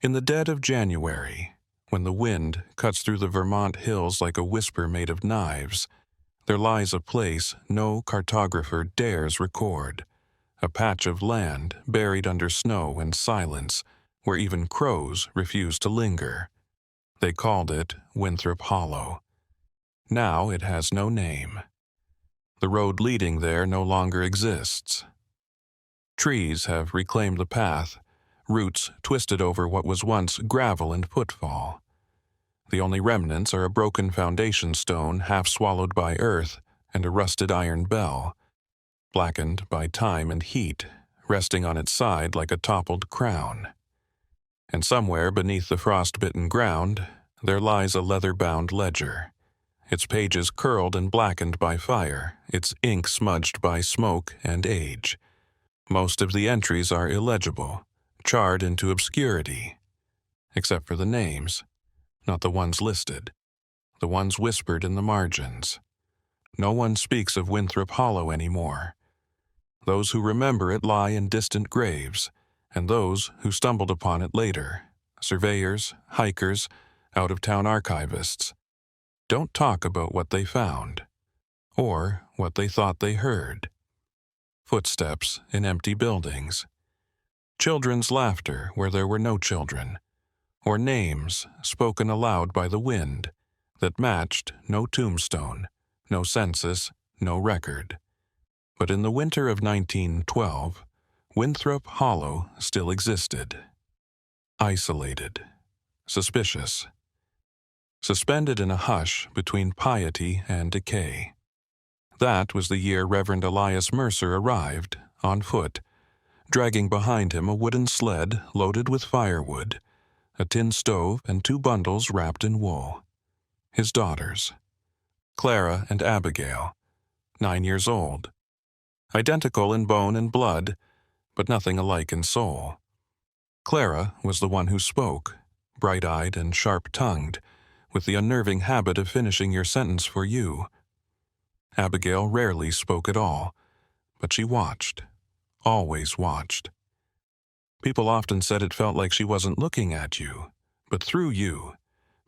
In the dead of January, when the wind cuts through the Vermont hills like a whisper made of knives, there lies a place no cartographer dares record, a patch of land buried under snow and silence where even crows refuse to linger. They called it Winthrop Hollow. Now it has no name. The road leading there no longer exists. Trees have reclaimed the path, roots twisted over what was once gravel and footfall. The only remnants are a broken foundation stone half swallowed by earth and a rusted iron bell, blackened by time and heat, resting on its side like a toppled crown. And somewhere beneath the frost-bitten ground, there lies a leather-bound ledger, its pages curled and blackened by fire, its ink smudged by smoke and age. Most of the entries are illegible, charred into obscurity, except for the names, not the ones listed, the ones whispered in the margins. No one speaks of Winthrop Hollow anymore. Those who remember it lie in distant graves, and those who stumbled upon it later, surveyors, hikers, out-of-town archivists, don't talk about what they found, or what they thought they heard. Footsteps in empty buildings, children's laughter where there were no children, or names spoken aloud by the wind that matched no tombstone, no census, no record. But in the winter of 1912, Winthrop Hollow still existed. Isolated, suspicious, suspended in a hush between piety and decay. That was the year Reverend Mercer arrived, on foot, dragging behind him a wooden sled loaded with firewood, a tin stove, and 2 bundles wrapped in wool. His daughters, Clara and Abigail, 9 years old, identical in bone and blood, but nothing alike in soul. Clara was the one who spoke, bright-eyed and sharp-tongued, with the unnerving habit of finishing your sentence for you. Abigail rarely spoke at all, but she watched, always watched. People often said it felt like she wasn't looking at you, but through you,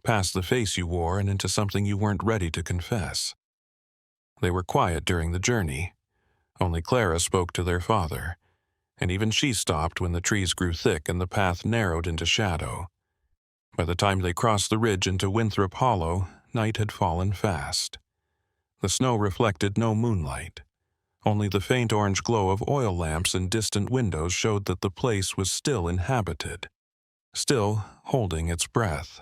past the face you wore and into something you weren't ready to confess. They were quiet during the journey. Only Clara spoke to their father, and even she stopped when the trees grew thick and the path narrowed into shadow. By the time they crossed the ridge into Winthrop Hollow, night had fallen fast. The snow reflected no moonlight. Only the faint orange glow of oil lamps in distant windows showed that the place was still inhabited, still holding its breath.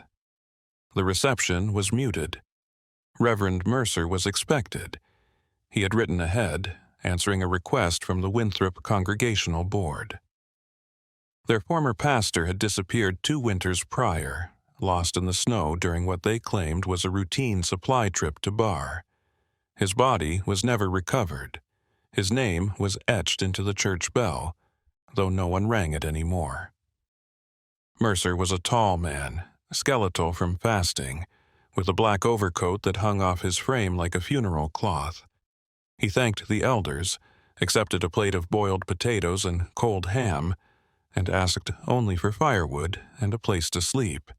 The reception was muted. Reverend Mercer was expected. He had written ahead, answering a request from the Winthrop Congregational Board. Their former pastor had disappeared 2 winters prior, lost in the snow during what they claimed was a routine supply trip to Bar. His body was never recovered. His name was etched into the church bell, though no one rang it anymore. Mercer was a tall man, skeletal from fasting, with a black overcoat that hung off his frame like a funeral cloth. He thanked the elders, accepted a plate of boiled potatoes and cold ham, and asked only for firewood and a place to sleep.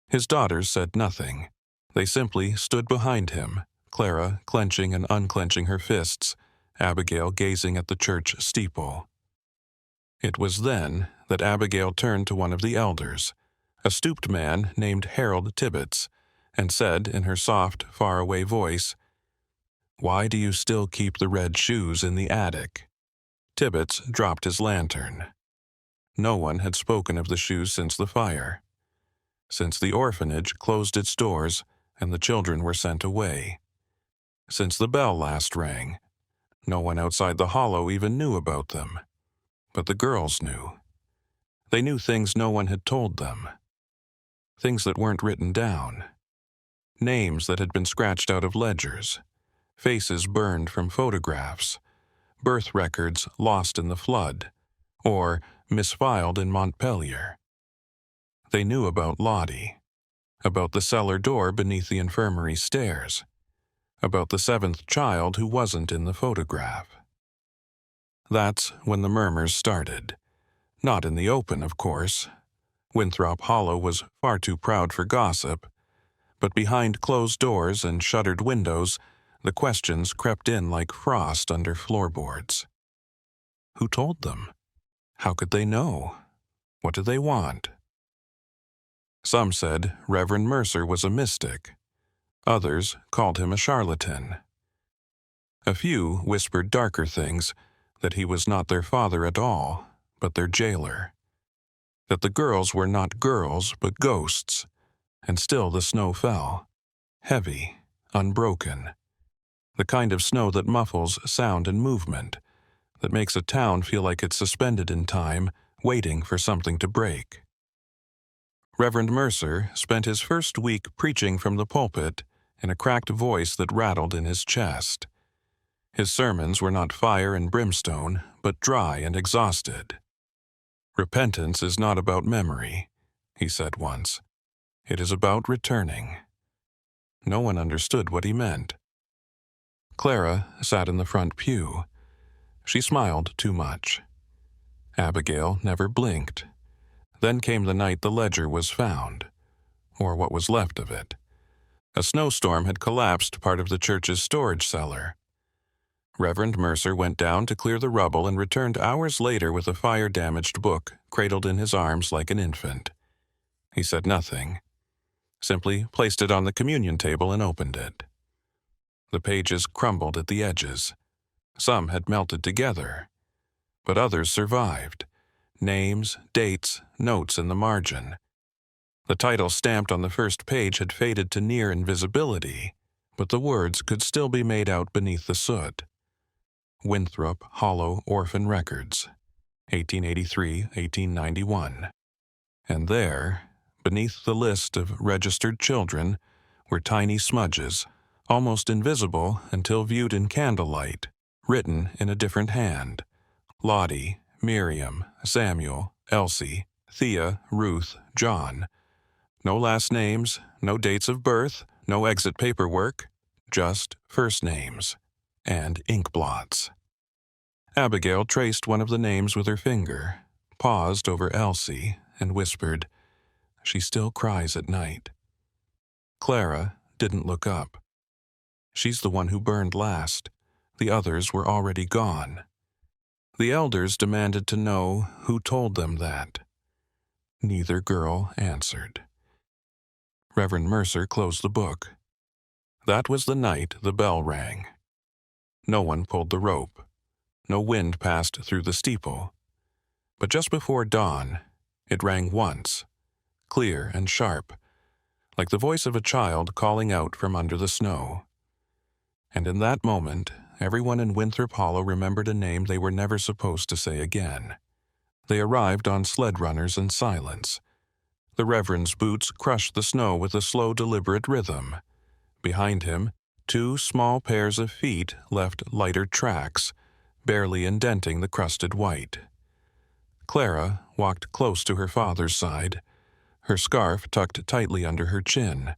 His daughters said nothing. They simply stood behind him, Clara clenching and unclenching her fists, Abigail gazing at the church steeple. It was then that Abigail turned to one of the elders, a stooped man named Harold Tibbets, and said in her soft, faraway voice, "Why do you still keep the red shoes in the attic?" Tibbets dropped his lantern. No one had spoken of the shoes since the fire, since the orphanage closed its doors and the children were sent away, since the bell last rang. No one outside the hollow even knew about them. But the girls knew. They knew things no one had told them. Things that weren't written down. Names that had been scratched out of ledgers. Faces burned from photographs. Birth records lost in the flood. Or misfiled in Montpelier. They knew about Lottie. About the cellar door beneath the infirmary stairs. About the 7th child who wasn't in the photograph. That's when the murmurs started. Not in the open, of course. Winthrop Hollow was far too proud for gossip, but behind closed doors and shuttered windows, the questions crept in like frost under floorboards. Who told them? How could they know? What did they want? Some said Reverend Mercer was a mystic. Others called him a charlatan. A few whispered darker things, that he was not their father at all, but their jailer. That the girls were not girls, but ghosts. And still the snow fell. Heavy, unbroken. The kind of snow that muffles sound and movement, that makes a town feel like it's suspended in time, waiting for something to break. Reverend Mercer spent his first week preaching from the pulpit in a cracked voice that rattled in his chest. His sermons were not fire and brimstone, but dry and exhausted. "Repentance is not about memory," he said once. "It is about returning." No one understood what he meant. Clara sat in the front pew. She smiled too much. Abigail never blinked. Then came the night the ledger was found, or what was left of it. A snowstorm had collapsed part of the church's storage cellar. Reverend Mercer went down to clear the rubble and returned hours later with a fire-damaged book cradled in his arms like an infant. He said nothing, simply placed it on the communion table and opened it. The pages crumbled at the edges. Some had melted together, but others survived. Names, dates, notes in the margin. The title stamped on the first page had faded to near invisibility, but the words could still be made out beneath the soot. Winthrop Hollow Orphan Records, 1883-1891. And there, beneath the list of registered children, were tiny smudges, almost invisible until viewed in candlelight, written in a different hand. Lottie, Miriam, Samuel, Elsie, Thea, Ruth, John. No last names, no dates of birth, no exit paperwork, just first names and ink blots. Abigail traced one of the names with her finger, paused over Elsie, and whispered, "She still cries at night." Clara didn't look up. She's the one who burned last. The others were already gone. The elders demanded to know who told them that. Neither girl answered. Reverend Mercer closed the book. That was the night the bell rang. No one pulled the rope. No wind passed through the steeple. But just before dawn, it rang once, clear and sharp, like the voice of a child calling out from under the snow. And in that moment, everyone in Winthrop Hollow remembered a name they were never supposed to say again. They arrived on sled runners in silence. The Reverend's boots crushed the snow with a slow, deliberate rhythm. Behind him, two small pairs of feet left lighter tracks, barely indenting the crusted white. Clara walked close to her father's side, her scarf tucked tightly under her chin,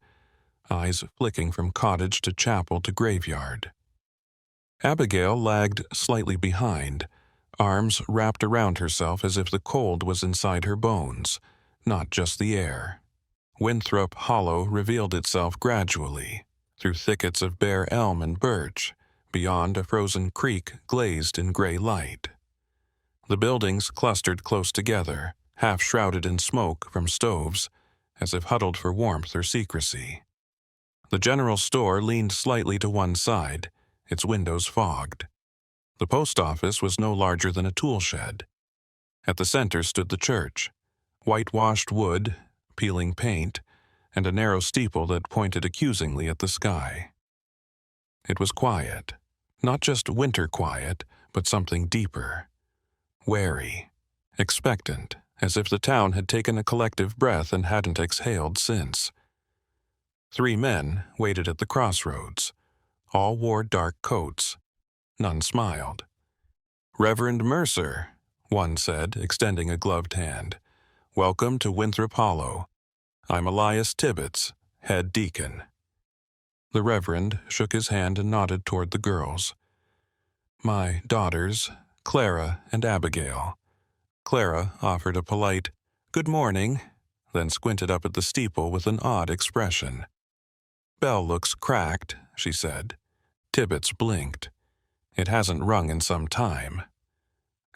eyes flicking from cottage to chapel to graveyard. Abigail lagged slightly behind, arms wrapped around herself as if the cold was inside her bones, not just the air. Winthrop Hollow revealed itself gradually, through thickets of bare elm and birch, beyond a frozen creek glazed in gray light. The buildings clustered close together, half shrouded in smoke from stoves, as if huddled for warmth or secrecy. The general store leaned slightly to one side, its windows fogged. The post office was no larger than a tool shed. At the center stood the church, whitewashed wood, peeling paint, and a narrow steeple that pointed accusingly at the sky. It was quiet, not just winter quiet, but something deeper. Wary, expectant, as if the town had taken a collective breath and hadn't exhaled since. 3 men waited at the crossroads. All wore dark coats. None smiled. "Reverend Mercer," one said, extending a gloved hand. "Welcome to Winthrop Hollow. I'm Elias Tibbets, head deacon." The Reverend shook his hand and nodded toward the girls. "My daughters, Clara and Abigail." Clara offered a polite, "Good morning," then squinted up at the steeple with an odd expression. "Bell looks cracked," she said. Tibbets blinked. "It hasn't rung in some time."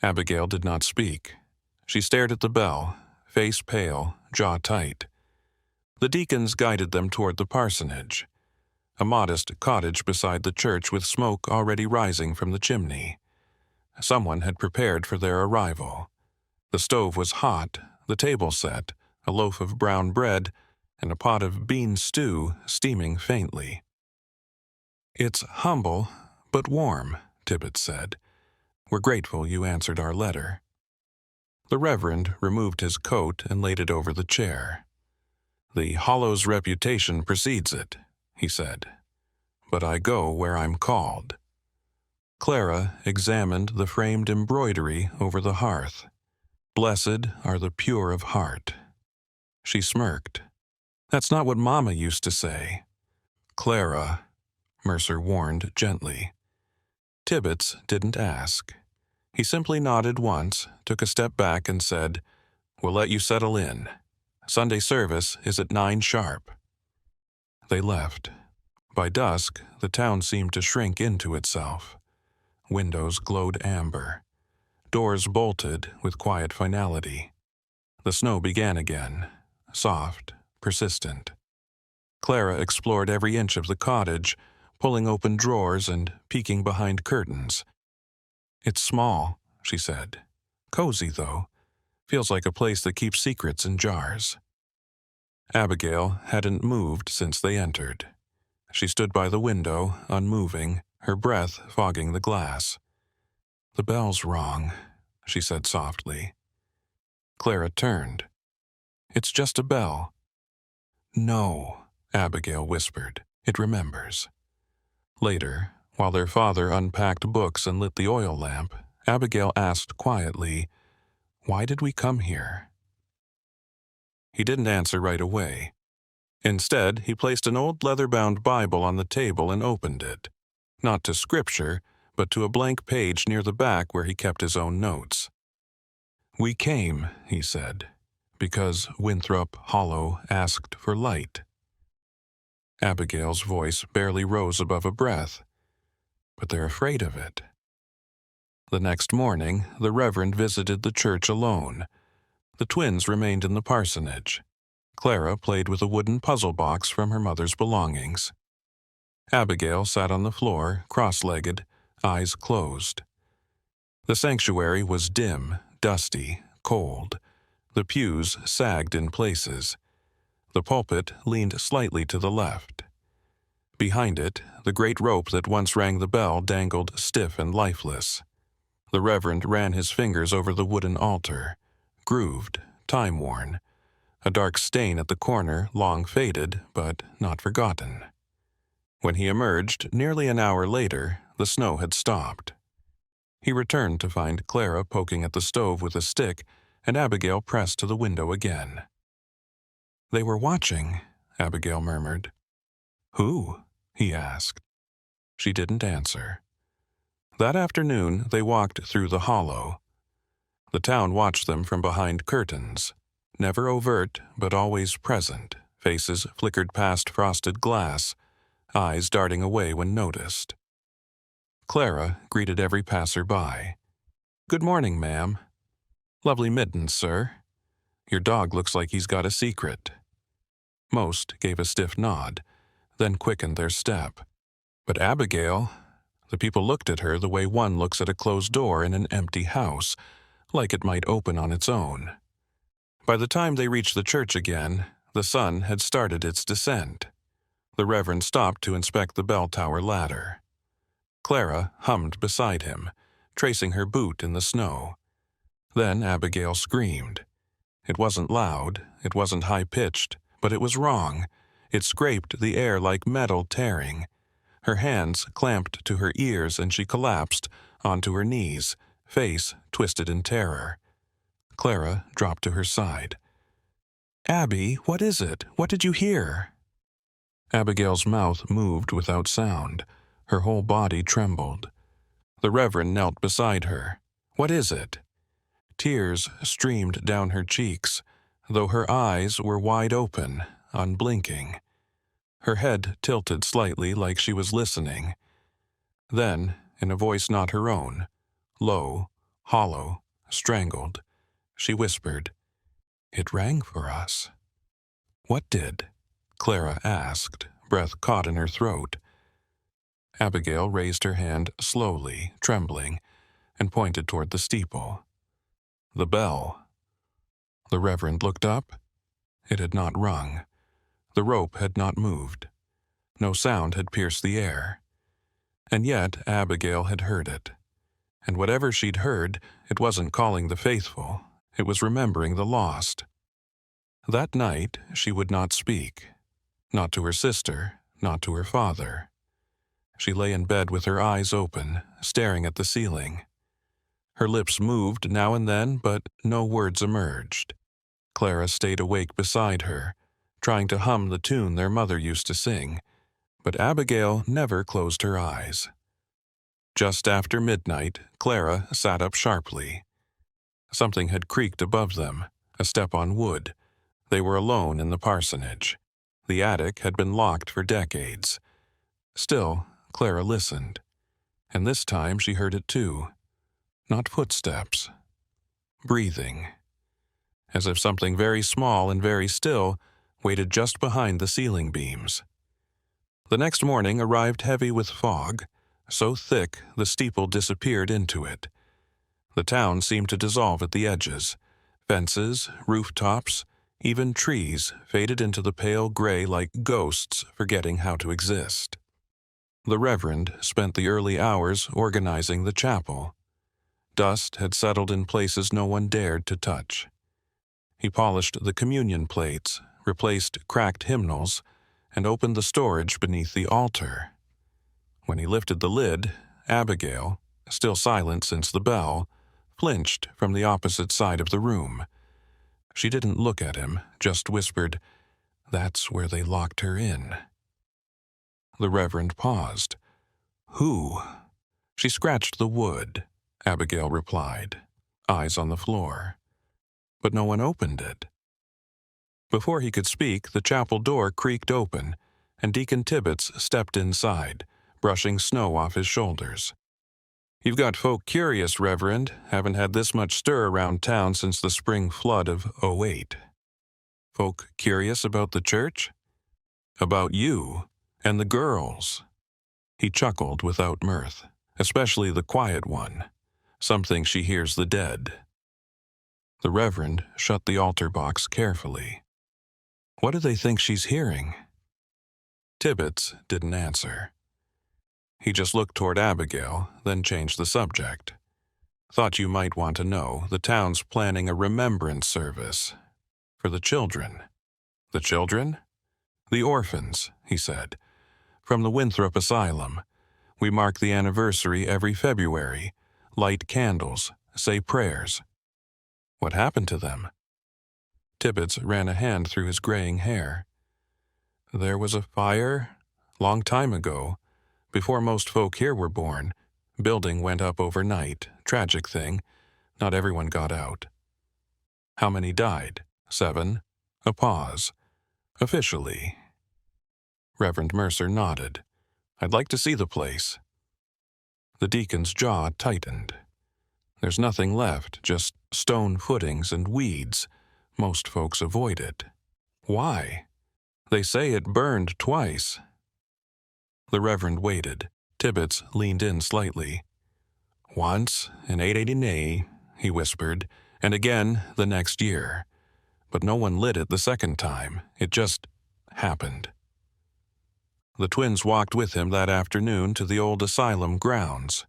Abigail did not speak. She stared at the bell, face pale, jaw tight. The deacons guided them toward the parsonage, a modest cottage beside the church with smoke already rising from the chimney. Someone had prepared for their arrival. The stove was hot, the table set, a loaf of brown bread, and a pot of bean stew steaming faintly. "It's humble, but warm," Tibbets said. "We're grateful you answered our letter." The Reverend removed his coat and laid it over the chair. "The Hollow's reputation precedes it," he said. "But I go where I'm called." Clara examined the framed embroidery over the hearth. "Blessed are the pure of heart." She smirked. "That's not what Mama used to say." "Clara," Mercer warned gently. Tibbets didn't ask. He simply nodded once, took a step back and said, "We'll let you settle in. Sunday service is at 9 sharp." They left. By dusk, the town seemed to shrink into itself. Windows glowed amber. Doors bolted with quiet finality. The snow began again, soft, persistent. Clara explored every inch of the cottage, pulling open drawers and peeking behind curtains. "It's small," she said. "Cozy, though. Feels like a place that keeps secrets in jars." Abigail hadn't moved since they entered. She stood by the window, unmoving, her breath fogging the glass. "The bell's wrong," she said softly. Clara turned. "It's just a bell." "No," Abigail whispered. "It remembers." Later, while their father unpacked books and lit the oil lamp, Abigail asked quietly, "Why did we come here?" He didn't answer right away. Instead, he placed an old leather-bound Bible on the table and opened it, not to scripture, but to a blank page near the back where he kept his own notes. "We came," he said, "because Winthrop Hollow asked for light." Abigail's voice barely rose above a breath. "But they're afraid of it." The next morning, the Reverend visited the church alone. The twins remained in the parsonage. Clara played with a wooden puzzle box from her mother's belongings. Abigail sat on the floor, cross-legged, eyes closed. The sanctuary was dim, dusty, cold. The pews sagged in places. The pulpit leaned slightly to the left. Behind it, the great rope that once rang the bell dangled stiff and lifeless. The Reverend ran his fingers over the wooden altar, grooved, time-worn, a dark stain at the corner long faded but not forgotten. When he emerged, nearly an hour later, the snow had stopped. He returned to find Clara poking at the stove with a stick and Abigail pressed to the window again. "They were watching," Abigail murmured. "Who?" he asked. She didn't answer. That afternoon, they walked through the hollow. The town watched them from behind curtains, never overt but always present. Faces flickered past frosted glass, eyes darting away when noticed. Clara greeted every passer-by. "Good morning, ma'am." "Lovely mittens, sir." "Your dog looks like he's got a secret." Most gave a stiff nod, then quickened their step. But Abigail, the people looked at her the way one looks at a closed door in an empty house, like it might open on its own. By the time they reached the church again, the sun had started its descent. The Reverend stopped to inspect the bell tower ladder. Clara hummed beside him, tracing her boot in the snow. Then Abigail screamed. It wasn't loud, it wasn't high-pitched, but it was wrong. It scraped the air like metal tearing. Her hands clamped to her ears and she collapsed onto her knees, face twisted in terror. Clara dropped to her side. "Abby, what is it? What did you hear?" Abigail's mouth moved without sound. Her whole body trembled. The Reverend knelt beside her. "What is it?" Tears streamed down her cheeks. though her eyes were wide open, unblinking. Her head tilted slightly like she was listening. Then, in a voice not her own, low, hollow, strangled, she whispered, "It rang for us." "What did?" Clara asked, breath caught in her throat. Abigail raised her hand slowly, trembling, and pointed toward the steeple. "The bell." The Reverend looked up. It had not rung. The rope had not moved. No sound had pierced the air. And yet Abigail had heard it. And whatever she'd heard, it wasn't calling the faithful. It was remembering the lost. That night she would not speak. Not to her sister, not to her father. She lay in bed with her eyes open, staring at the ceiling. Her lips moved now and then, but no words emerged. Clara stayed awake beside her, trying to hum the tune their mother used to sing, but Abigail never closed her eyes. Just after midnight, Clara sat up sharply. Something had creaked above them, a step on wood. They were alone in the parsonage. The attic had been locked for decades. Still, Clara listened, and this time she heard it too. Not footsteps. Breathing. As if something very small and very still waited just behind the ceiling beams. The next morning arrived heavy with fog, so thick the steeple disappeared into it. The town seemed to dissolve at the edges. Fences, rooftops, even trees faded into the pale gray like ghosts forgetting how to exist. The Reverend spent the early hours organizing the chapel. Dust had settled in places no one dared to touch. He polished the communion plates, replaced cracked hymnals, and opened the storage beneath the altar. When he lifted the lid, Abigail, still silent since the bell, flinched from the opposite side of the room. She didn't look at him, just whispered, "That's where they locked her in." The Reverend paused. "Who?" "She scratched the wood," Abigail replied, eyes on the floor. "But no one opened it." Before he could speak, the chapel door creaked open, and Deacon Tibbets stepped inside, brushing snow off his shoulders. "You've got folk curious, Reverend. Haven't had this much stir around town since the spring flood of '08. "Folk curious about the church?" "About you and the girls." He chuckled without mirth, especially the quiet one. "Some think she hears the dead." The Reverend shut the altar box carefully. "What do they think she's hearing?" Tibbets didn't answer. He just looked toward Abigail, then changed the subject. "Thought you might want to know, the town's planning a remembrance service. For the children." "The children?" "The orphans," he said. "From the Winthrop Asylum. We mark the anniversary every February. Light candles, say prayers." "What happened to them?" Tibbets ran a hand through his graying hair. "There was a fire, long time ago, before most folk here were born. Building went up overnight, tragic thing. Not everyone got out." "How many died?" "7. A pause. "Officially." Reverend Mercer nodded. "I'd like to see the place." The deacon's jaw tightened. "There's nothing left, just stone footings and weeds. Most folks avoid it." "Why?" "They say it burned twice." The Reverend waited. Tibbets leaned in slightly. "Once, in 889, he whispered, "and again the next year. But no one lit it the second time. It just happened." The twins walked with him that afternoon to the old asylum grounds.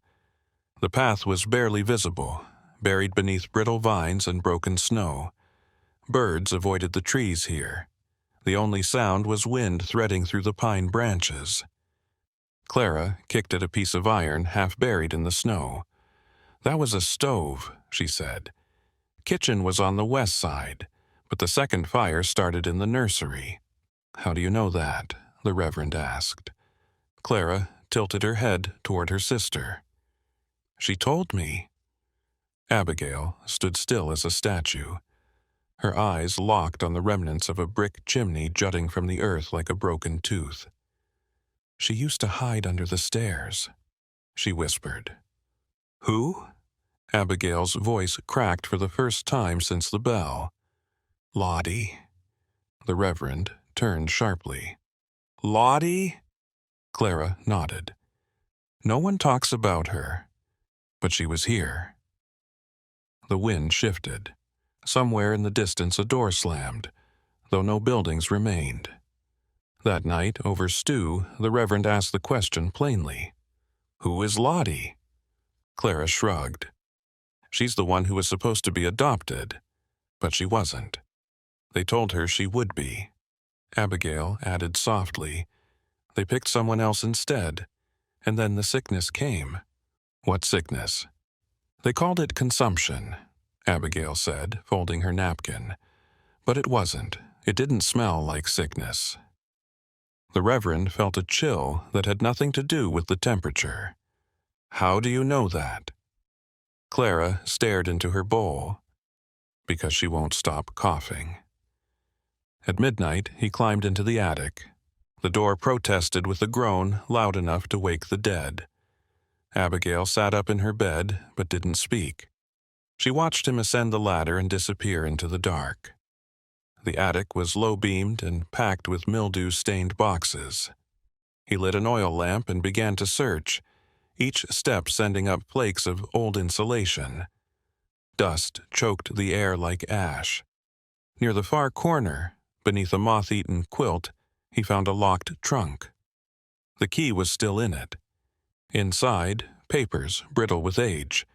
The path was barely visible, buried beneath brittle vines and broken snow. Birds avoided the trees here. The only sound was wind threading through the pine branches. Clara kicked at a piece of iron half buried in the snow. "That was a stove," she said. "Kitchen was on the west side, but the second fire started in the nursery." "How do you know that?" the Reverend asked. Clara tilted her head toward her sister. "She told me." Abigail stood still as a statue. her eyes locked on the remnants of a brick chimney jutting from the earth like a broken tooth. "She used to hide under the stairs," she whispered. "Who?" Abigail's voice cracked for the first time since the bell. "Lottie." The Reverend turned sharply. "Lottie?" Clara nodded. "No one talks about her, but she was here." The wind shifted. Somewhere in the distance a door slammed, though no buildings remained. That night, over stew, the Reverend asked the question plainly. "Who is Lottie?" Clara shrugged. "She's the one who was supposed to be adopted, but she wasn't. They told her she would be." Abigail added softly, "They picked someone else instead, and then the sickness came." "What sickness?" "They called it consumption," Abigail said, folding her napkin. "But it wasn't. It didn't smell like sickness." The Reverend felt a chill that had nothing to do with the temperature. "How do you know that?" Clara stared into her bowl. "Because she won't stop coughing." At midnight, he climbed into the attic. The door protested with a groan loud enough to wake the dead. Abigail sat up in her bed, but didn't speak. She watched him ascend the ladder and disappear into the dark. The attic was low-beamed and packed with mildew-stained boxes. He lit an oil lamp and began to search, each step sending up flakes of old insulation. Dust choked the air like ash. Near the far corner, beneath a moth-eaten quilt, he found a locked trunk. The key was still in it. Inside, papers brittle with age,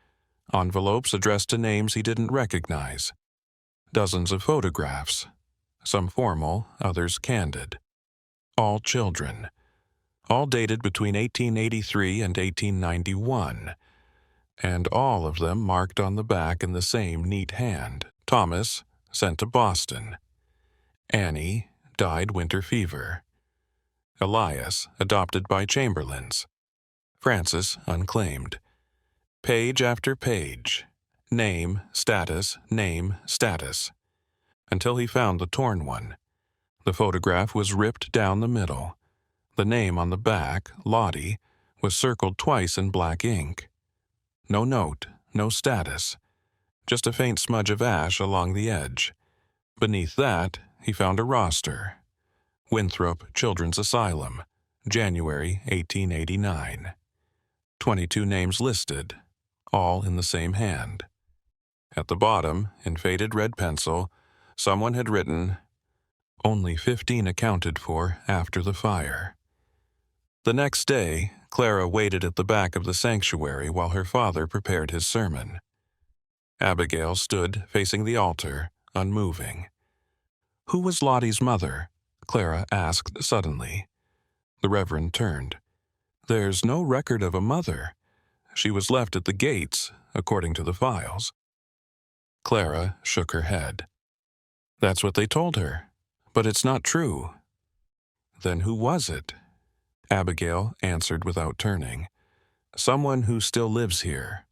envelopes addressed to names he didn't recognize, dozens of photographs, some formal, others candid. All children. All dated between 1883 and 1891, and all of them marked on the back in the same neat hand. Thomas, sent to Boston. Annie, died winter fever. Elias, adopted by Chamberlains. Francis, unclaimed. Page after page. Name, status, until he found the torn one. The photograph was ripped down the middle. The name on the back, Lottie, was circled twice in black ink. No note, no status, just a faint smudge of ash along the edge. Beneath that, he found a roster. Winthrop Children's Asylum, January 1889. 22 names listed, all in the same hand. At the bottom, in faded red pencil, someone had written, "Only 15 accounted for after the fire." The next day, Clara waited at the back of the sanctuary while her father prepared his sermon. Abigail stood facing the altar, unmoving. "Who was Lottie's mother?" Clara asked suddenly. The Reverend turned. "There's no record of a mother. She was left at the gates, according to the files." Clara shook her head. "That's what they told her, but it's not true." "Then who was it?" Abigail answered without turning. "Someone who still lives here."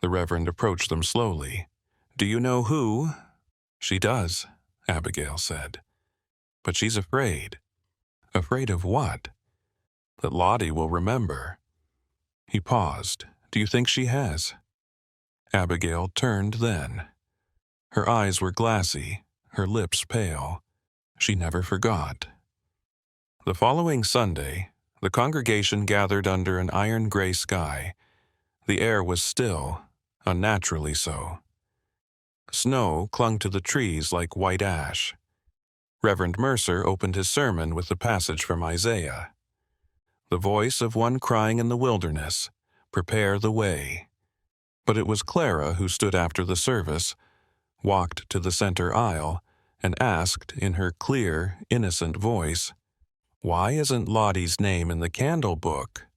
The Reverend approached them slowly. "Do you know who?" "She does," Abigail said. "But she's afraid." "Afraid of what?" "That Lottie will remember." He paused. "Do you think she has?" Abigail turned then. Her eyes were glassy, her lips pale. She never forgot. The following Sunday, the congregation gathered under an iron-gray sky. The air was still, unnaturally so. Snow clung to the trees like white ash. Reverend Mercer opened his sermon with a passage from Isaiah. "The voice of one crying in the wilderness, prepare the way." But it was Clara who stood after the service, walked to the center aisle, and asked in her clear, innocent voice, "Why isn't Lottie's name in the candle book?"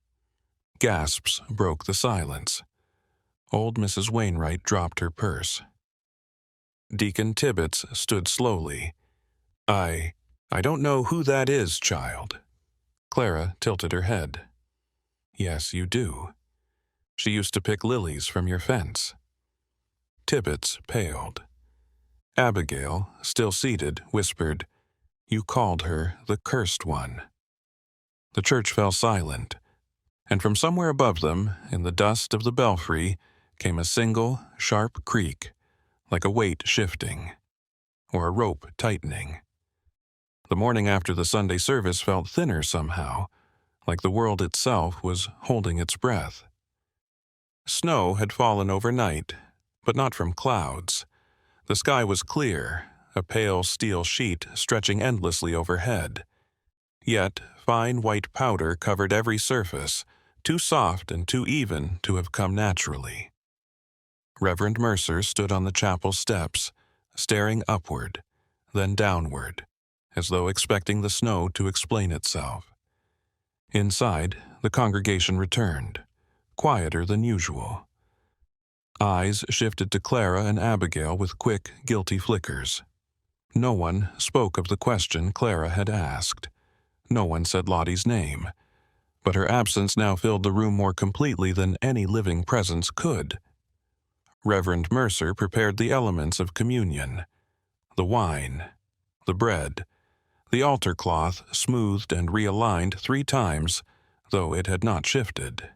Gasps broke the silence. Old Mrs. Wainwright dropped her purse. Deacon Tibbets stood slowly. I don't know who that is, child." Clara tilted her head. "Yes, you do. She used to pick lilies from your fence." Tibbets paled. Abigail, still seated, whispered, "You called her the Cursed One." The church fell silent, and from somewhere above them, in the dust of the belfry, came a single, sharp creak, like a weight shifting, or a rope tightening. The morning after the Sunday service felt thinner somehow, like the world itself was holding its breath. Snow had fallen overnight, but not from clouds. The sky was clear, a pale steel sheet stretching endlessly overhead. Yet fine white powder covered every surface, too soft and too even to have come naturally. Reverend Mercer stood on the chapel steps, staring upward, then downward, as though expecting the snow to explain itself. Inside, the congregation returned, quieter than usual. Eyes shifted to Clara and Abigail with quick, guilty flickers. No one spoke of the question Clara had asked. No one said Lottie's name, but her absence now filled the room more completely than any living presence could. Reverend Mercer prepared the elements of communion: the wine, the bread, the altar cloth smoothed and realigned 3 times, though it had not shifted.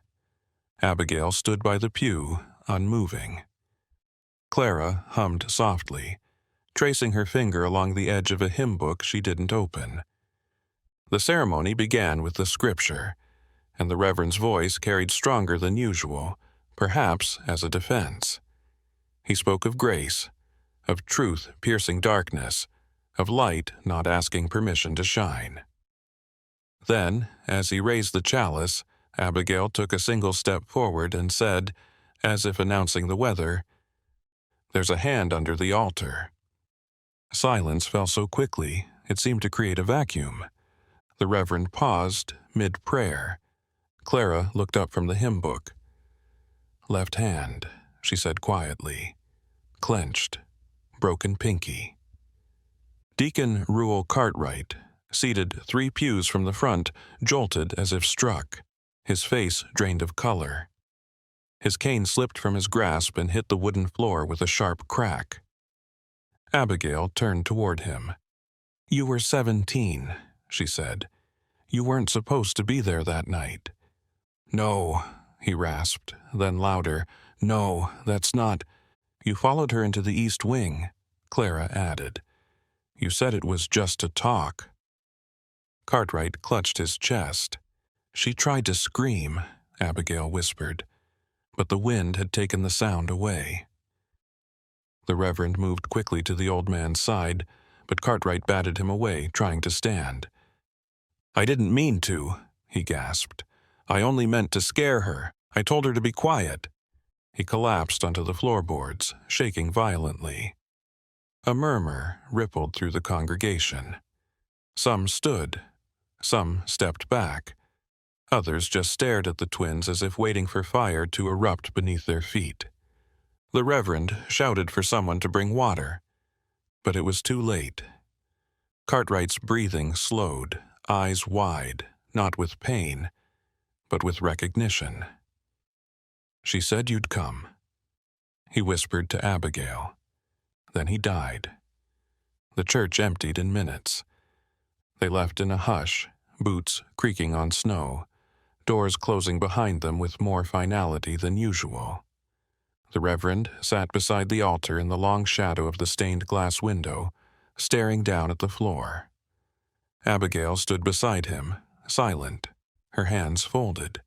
Abigail stood by the pew, unmoving. Clara hummed softly, tracing her finger along the edge of a hymn book she didn't open. The ceremony began with the scripture, and the Reverend's voice carried stronger than usual, perhaps as a defense. He spoke of grace, of truth piercing darkness, of light not asking permission to shine. Then, as he raised the chalice, Abigail took a single step forward and said, as if announcing the weather, "There's a hand under the altar." Silence fell so quickly, it seemed to create a vacuum. The Reverend paused, mid-prayer. Clara looked up from the hymn book. "Left hand," she said quietly. "Clenched. Broken pinky." Deacon Reuel Cartwright, seated 3 pews from the front, jolted as if struck, his face drained of color. His cane slipped from his grasp and hit the wooden floor with a sharp crack. Abigail turned toward him. "You were 17, she said. "You weren't supposed to be there that night." "No," he rasped, then louder, "No, that's not—" "You followed her into the East Wing," Clara added. "You said it was just to talk." Cartwright clutched his chest. "She tried to scream," Abigail whispered, but the wind had taken the sound away. The Reverend moved quickly to the old man's side, but Cartwright batted him away, trying to stand. "I didn't mean to," he gasped. "I only meant to scare her. I told her to be quiet." He collapsed onto the floorboards, shaking violently. A murmur rippled through the congregation. Some stood. Some stepped back. Others just stared at the twins as if waiting for fire to erupt beneath their feet. The Reverend shouted for someone to bring water, but it was too late. Cartwright's breathing slowed, eyes wide, not with pain, but with recognition. "She said you'd come," he whispered to Abigail. Then he died. The church emptied in minutes. They left in a hush, boots creaking on snow, doors closing behind them with more finality than usual. The Reverend sat beside the altar in the long shadow of the stained glass window, staring down at the floor. Abigail stood beside him, silent, her hands folded.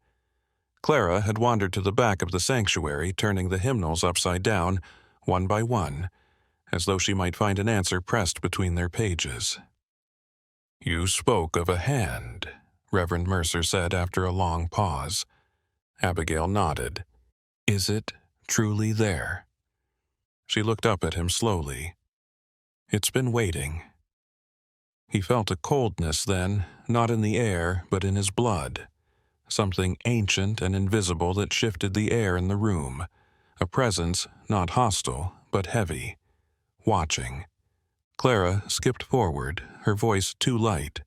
Clara had wandered to the back of the sanctuary, turning the hymnals upside down, one by one, as though she might find an answer pressed between their pages. "You spoke of a hand," Reverend Mercer said after a long pause. Abigail nodded. "Is it truly there?" She looked up at him slowly. "It's been waiting." He felt a coldness then, not in the air, but in his blood. Something ancient and invisible that shifted the air in the room. A presence not hostile, but heavy. Watching. Clara skipped forward, her voice too light.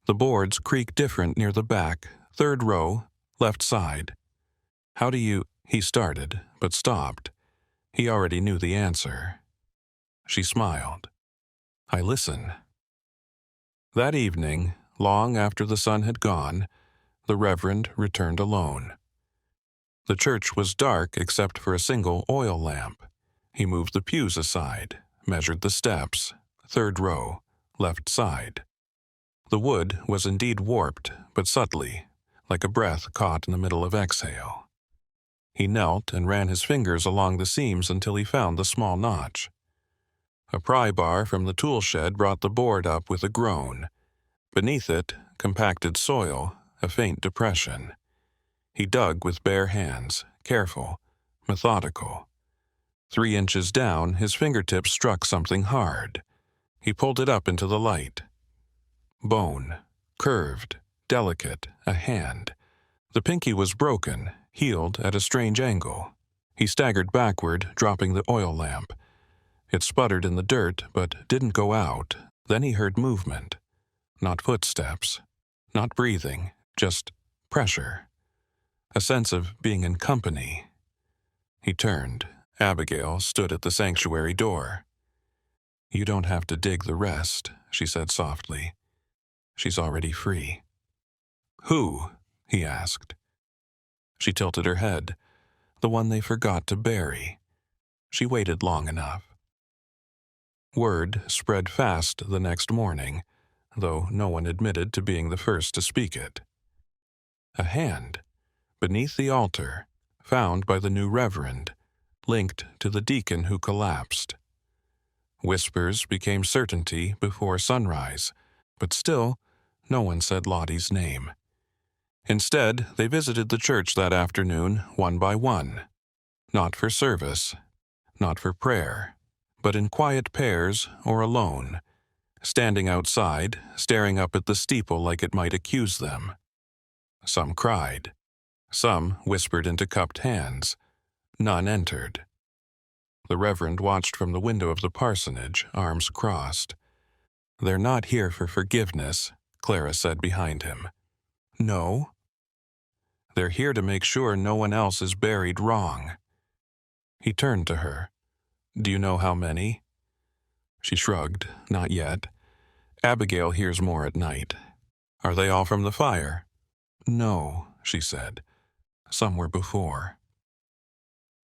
The boards creaked different near the back, 3rd row, left side. "How do you—" he started, but stopped. He already knew the answer. She smiled. "I listen." That evening, long after the sun had gone, the Reverend returned alone. The church was dark except for a single oil lamp. He moved the pews aside, measured the steps, third row, left side. The wood was indeed warped, but subtly, like a breath caught in the middle of exhale. He knelt and ran his fingers along the seams until he found the small notch. A pry bar from the tool shed brought the board up with a groan. Beneath it, compacted soil, a faint depression. He dug with bare hands, careful, methodical. 3 inches down, his fingertips struck something hard. He pulled it up into the light. Bone, curved, delicate, a hand. The pinky was broken, healed at a strange angle. He staggered backward, dropping the oil lamp. It sputtered in the dirt, but didn't go out. Then he heard movement. Not footsteps, not breathing, just pressure. A sense of being in company. He turned. Abigail stood at the sanctuary door. "You don't have to dig the rest," she said softly. "She's already free." "Who?" he asked. She tilted her head. "The one they forgot to bury. She waited long enough." Word spread fast the next morning, though no one admitted to being the first to speak it. A hand, beneath the altar, found by the new reverend, linked to the deacon who collapsed. Whispers became certainty before sunrise, but still, no one said Lottie's name. Instead, they visited the church that afternoon, one by one. Not for service, not for prayer, but in quiet pairs or alone, standing outside, staring up at the steeple like it might accuse them. Some cried. Some whispered into cupped hands. None entered. The Reverend watched from the window of the parsonage, arms crossed. "They're not here for forgiveness," Clara said behind him. "No?" "They're here to make sure no one else is buried wrong." He turned to her. "Do you know how many?" She shrugged. "Not yet. Abigail hears more at night." "Are they all from the fire?" "No," she said. "Some were before."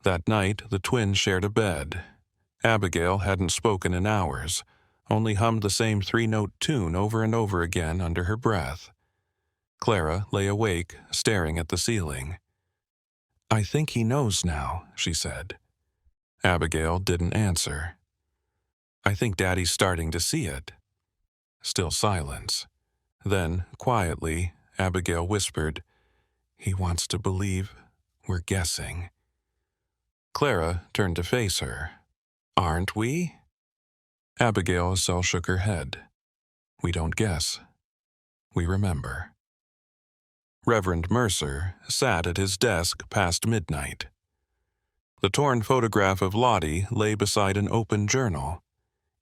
That night, the twins shared a bed. Abigail hadn't spoken in hours, only hummed the same 3-note tune over and over again under her breath. Clara lay awake, staring at the ceiling. "I think he knows now," she said. Abigail didn't answer. "I think Daddy's starting to see it." Still silence. Then, quietly, Abigail whispered, "He wants to believe we're guessing." Clara turned to face her. "Aren't we?" Abigail still shook her head. "We don't guess. We remember." Reverend Mercer sat at his desk past midnight. The torn photograph of Lottie lay beside an open journal.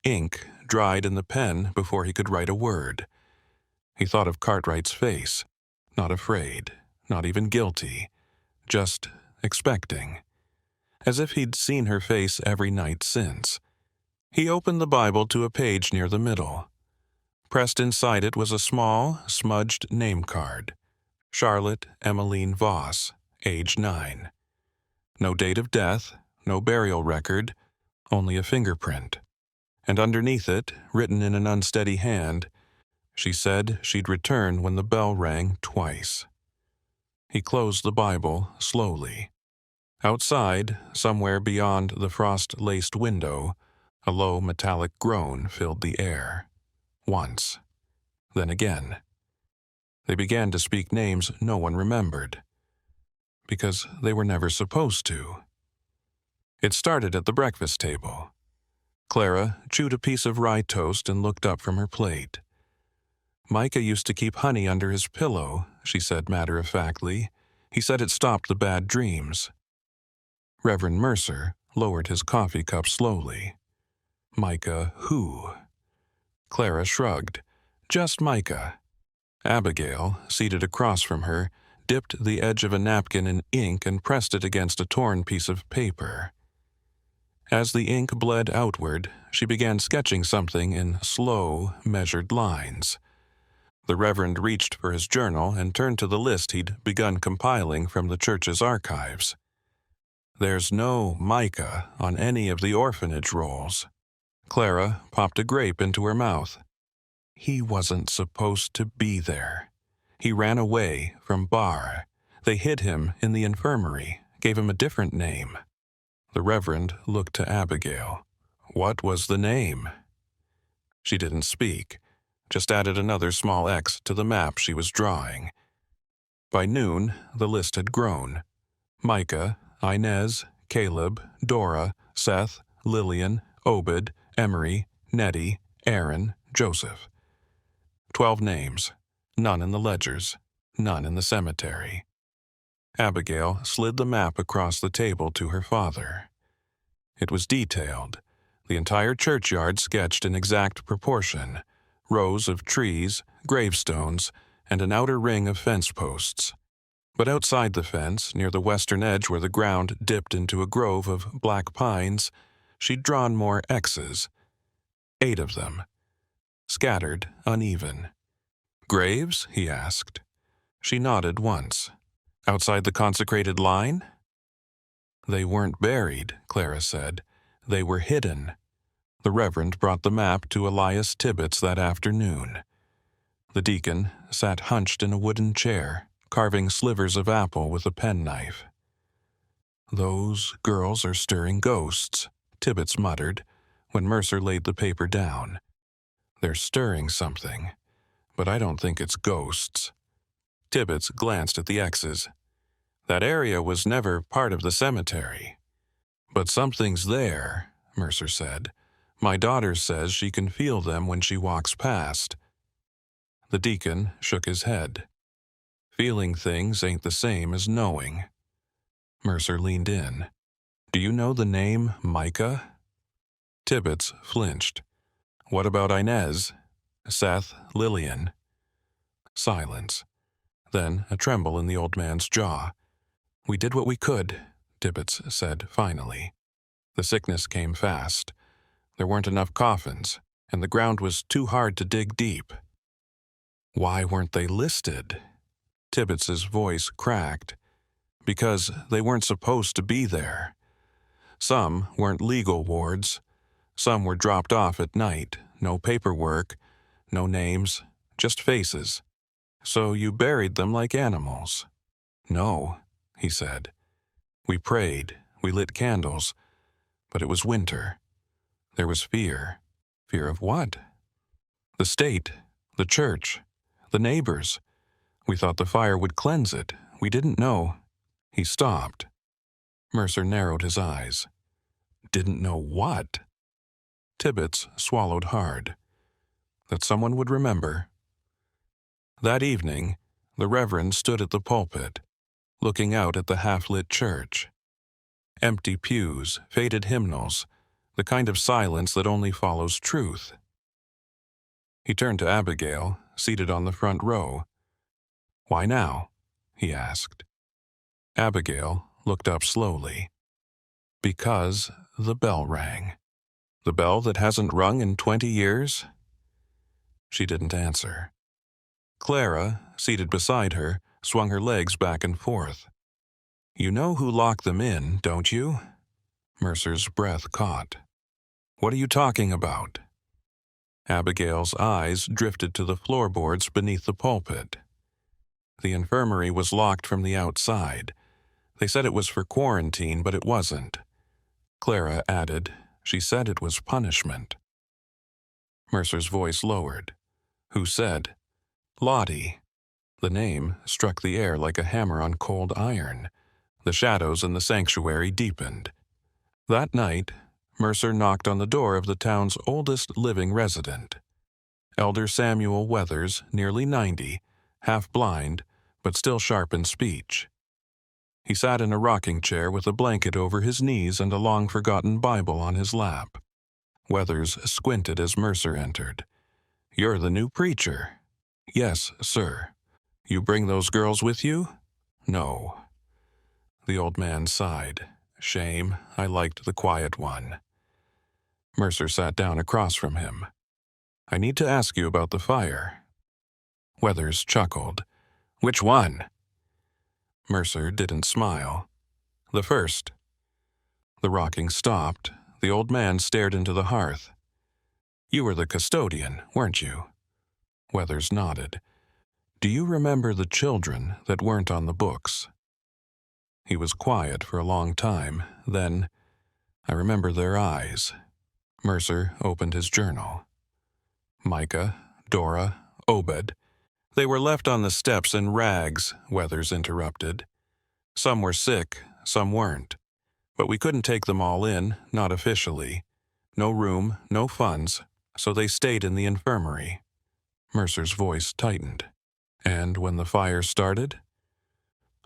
Ink dried in the pen before he could write a word. He thought of Cartwright's face, not afraid, not even guilty, just expecting, as if he'd seen her face every night since. He opened the Bible to a page near the middle. Pressed inside it was a small, smudged name card. Charlotte Emmeline Voss, age 9. No date of death, no burial record, only a fingerprint. And underneath it, written in an unsteady hand, she said she'd return when the bell rang twice. He closed the Bible slowly. Outside, somewhere beyond the frost-laced window, a low metallic groan filled the air. Once. Then again. They began to speak names no one remembered. Because they were never supposed to. It started at the breakfast table. Clara chewed a piece of rye toast and looked up from her plate. "Micah used to keep honey under his pillow," she said matter-of-factly. "He said it stopped the bad dreams." Reverend Mercer lowered his coffee cup slowly. "Micah who?" Clara shrugged. "Just Micah." Abigail, seated across from her, dipped the edge of a napkin in ink and pressed it against a torn piece of paper. As the ink bled outward, she began sketching something in slow, measured lines. The Reverend reached for his journal and turned to the list he'd begun compiling from the church's archives. There's no Micah on any of the orphanage rolls. Clara popped a grape into her mouth. He wasn't supposed to be there. He ran away from Bar. They hid him in the infirmary, gave him a different name. The Reverend looked to Abigail. What was the name? She didn't speak, just added another small X to the map she was drawing. By noon, the list had grown. Micah, Inez, Caleb, Dora, Seth, Lillian, Obed, Emery, Nettie, Aaron, Joseph. 12 names, none in the ledgers, none in the cemetery. Abigail slid the map across the table to her father. It was detailed, the entire churchyard sketched in exact proportion, rows of trees, gravestones, and an outer ring of fence posts. But outside the fence, near the western edge where the ground dipped into a grove of black pines, she'd drawn more X's. 8 of them. Scattered, uneven. Graves? He asked. She nodded once. Outside the consecrated line? They weren't buried, Clara said. They were hidden. The Reverend brought the map to Elias Tibbetts that afternoon. The deacon sat hunched in a wooden chair, carving slivers of apple with a penknife. Those girls are stirring ghosts, Tibbetts muttered, when Mercer laid the paper down. They're stirring something, but I don't think it's ghosts. Tibbetts glanced at the X's. That area was never part of the cemetery. But something's there, Mercer said. My daughter says she can feel them when she walks past. The deacon shook his head. Feeling things ain't the same as knowing. Mercer leaned in. Do you know the name Micah? Tibbetts flinched. What about Inez? Seth, Lillian? Silence. Then a tremble in the old man's jaw. We did what we could, Tibbetts said finally. The sickness came fast. There weren't enough coffins, and the ground was too hard to dig deep. Why weren't they listed? Tibbetts's voice cracked. Because they weren't supposed to be there. Some weren't legal wards. Some were dropped off at night. No paperwork, no names, just faces. So you buried them like animals. No, he said. We prayed, we lit candles, but it was winter. There was fear. Fear of what? The state, the church, the neighbors. We thought the fire would cleanse it. We didn't know. He stopped. Mercer narrowed his eyes. Didn't know what? Tibbetts swallowed hard. That someone would remember. That evening, the Reverend stood at the pulpit, looking out at the half-lit church. Empty pews, faded hymnals, the kind of silence that only follows truth. He turned to Abigail, seated on the front row. Why now? He asked. Abigail looked up slowly. Because the bell rang. The bell that hasn't rung in 20 years? She didn't answer. Clara, seated beside her, swung her legs back and forth. You know who locked them in, don't you? Mercer's breath caught. What are you talking about? Abigail's eyes drifted to the floorboards beneath the pulpit. The infirmary was locked from the outside. They said it was for quarantine, but it wasn't. Clara added, she said it was punishment. Mercer's voice lowered. Who said? Lottie. The name struck the air like a hammer on cold iron. The shadows in the sanctuary deepened. That night, Mercer knocked on the door of the town's oldest living resident. Elder Samuel Weathers, nearly 90, half-blind, but still sharp in speech. He sat in a rocking chair with a blanket over his knees and a long-forgotten Bible on his lap. Weathers squinted as Mercer entered. You're the new preacher. Yes, sir. You bring those girls with you? No. The old man sighed. Shame, I liked the quiet one. Mercer sat down across from him. I need to ask you about the fire. Weathers chuckled. Which one? Mercer didn't smile. The first. The rocking stopped. The old man stared into the hearth. You were the custodian, weren't you? Weathers nodded. Do you remember the children that weren't on the books? He was quiet for a long time. Then, I remember their eyes. Mercer opened his journal. Micah, Dora, Obed. They were left on the steps in rags, Weathers interrupted. Some were sick, some weren't. But we couldn't take them all in, not officially. No room, no funds, so they stayed in the infirmary. Mercer's voice tightened. And when the fire started?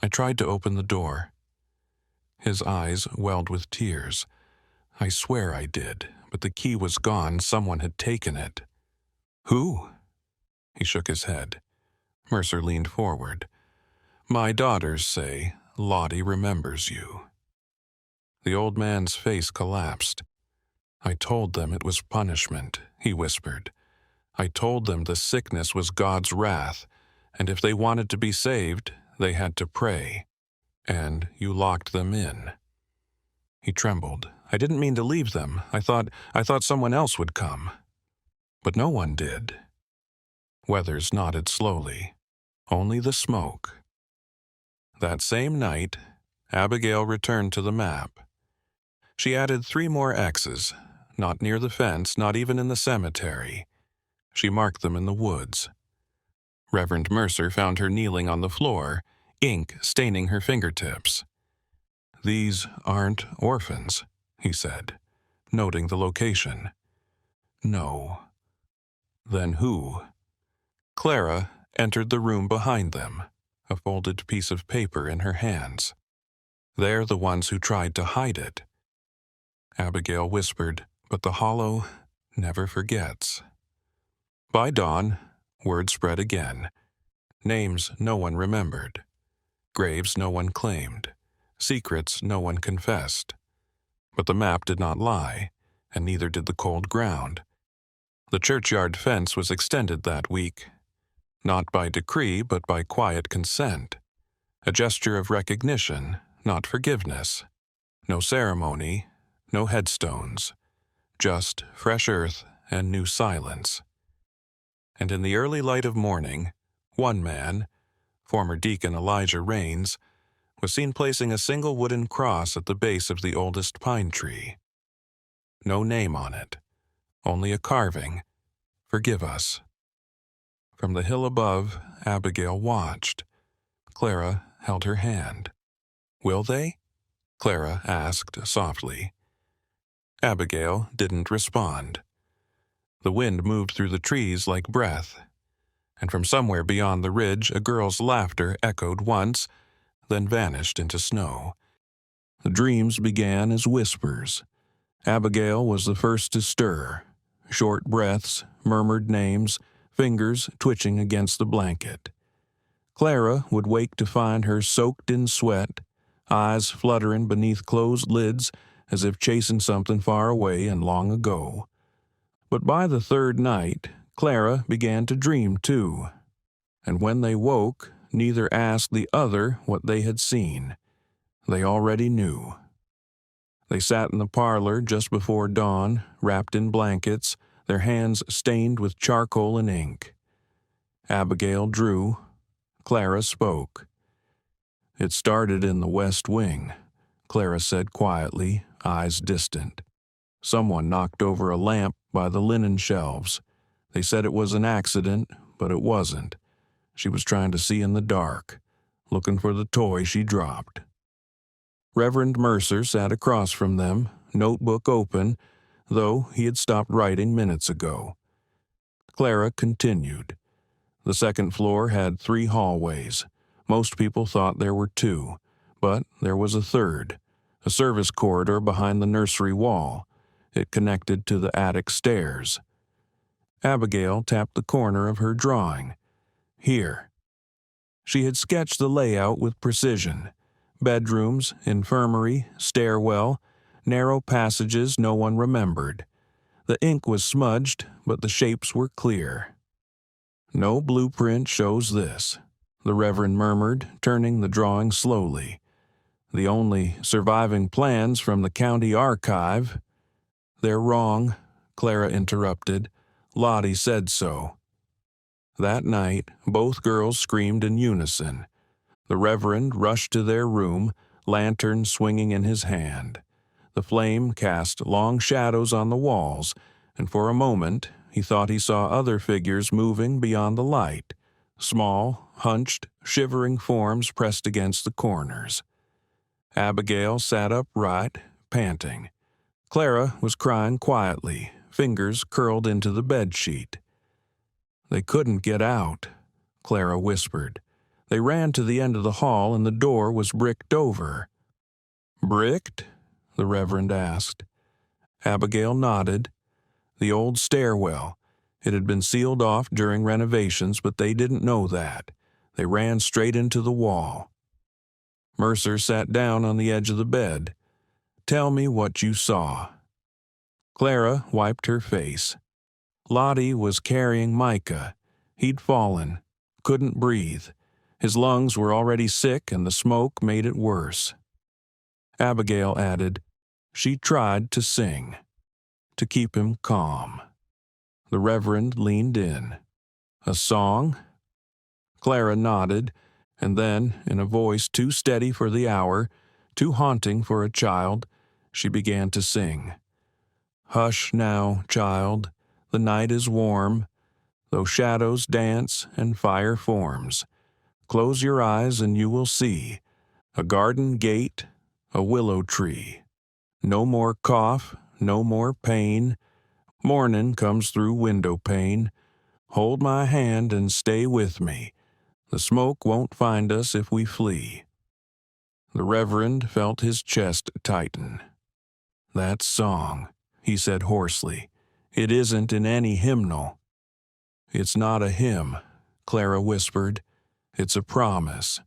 I tried to open the door. His eyes welled with tears. I swear I did, but the key was gone. Someone had taken it. Who? He shook his head. Mercer leaned forward. My daughters say Lottie remembers you. The old man's face collapsed. I told them it was punishment, he whispered. I told them the sickness was God's wrath, and if they wanted to be saved, they had to pray. And you locked them in. He trembled. I didn't mean to leave them. I thought someone else would come. But no one did. Weathers nodded slowly. Only the smoke. That same night, Abigail returned to the map. She added 3 more X's, not near the fence, not even in the cemetery. She marked them in the woods. Reverend Mercer found her kneeling on the floor, ink staining her fingertips. These aren't orphans, he said, noting the location. No. Then who? Clara entered the room behind them, a folded piece of paper in her hands. They're the ones who tried to hide it. Abigail whispered, but the Hollow never forgets. By dawn, word spread again. Names no one remembered. Graves no one claimed. Secrets no one confessed. But the map did not lie, and neither did the cold ground. The churchyard fence was extended that week, not by decree but by quiet consent. A gesture of recognition, not forgiveness. No ceremony, no headstones. Just fresh earth and new silence. And in the early light of morning, one man, former Deacon Elijah Raines, was seen placing a single wooden cross at the base of the oldest pine tree. No name on it, only a carving, "Forgive us." From the hill above, Abigail watched. Clara held her hand. Will they? Clara asked softly. Abigail didn't respond. The wind moved through the trees like breath, and from somewhere beyond the ridge a girl's laughter echoed once, then vanished into snow. The dreams began as whispers. Abigail was the first to stir. Short breaths, murmured names, fingers twitching against the blanket. Clara would wake to find her soaked in sweat, eyes fluttering beneath closed lids as if chasing something far away and long ago. But by the third night, Clara began to dream too. And when they woke, neither asked the other what they had seen. They already knew. They sat in the parlor just before dawn, wrapped in blankets, their hands stained with charcoal and ink. Abigail drew. Clara spoke. It started in the west wing, Clara said quietly, eyes distant. Someone knocked over a lamp by the linen shelves. They said it was an accident, but it wasn't. She was trying to see in the dark, looking for the toy she dropped. Reverend Mercer sat across from them, notebook open, though he had stopped writing minutes ago. Clara continued. The second floor had 3 hallways. Most people thought there were 2, but there was a third, a service corridor behind the nursery wall. It connected to the attic stairs. Abigail tapped the corner of her drawing. Here. She had sketched the layout with precision. Bedrooms, infirmary, stairwell, narrow passages no one remembered. The ink was smudged, but the shapes were clear. "No blueprint shows this," the Reverend murmured, turning the drawing slowly. "The only surviving plans from the county archive—" "They're wrong," Clara interrupted. "Lottie said so." That night, both girls screamed in unison. The Reverend rushed to their room, lantern swinging in his hand. The flame cast long shadows on the walls, and for a moment he thought he saw other figures moving beyond the light, small, hunched, shivering forms pressed against the corners. Abigail sat upright, panting. Clara was crying quietly, fingers curled into the bedsheet. "They couldn't get out," Clara whispered. "They ran to the end of the hall and the door was bricked over." "Bricked?" the Reverend asked. Abigail nodded. "The old stairwell. It had been sealed off during renovations, but they didn't know that. They ran straight into the wall." Mercer sat down on the edge of the bed. "Tell me what you saw." Clara wiped her face. Lottie was carrying Micah. He'd fallen, couldn't breathe. His lungs were already sick and the smoke made it worse. Abigail added, "She tried to sing, to keep him calm." The Reverend leaned in. "A song?" Clara nodded, and then, in a voice too steady for the hour, too haunting for a child, she began to sing. "Hush now, child, the night is warm, though shadows dance and fire forms. Close your eyes and you will see a garden gate, a willow tree. No more cough, no more pain. Morning comes through window pane. Hold my hand and stay with me. The smoke won't find us if we flee." The Reverend felt his chest tighten. "That song," he said hoarsely. "It isn't in any hymnal." "It's not a hymn," Clara whispered. "It's a promise."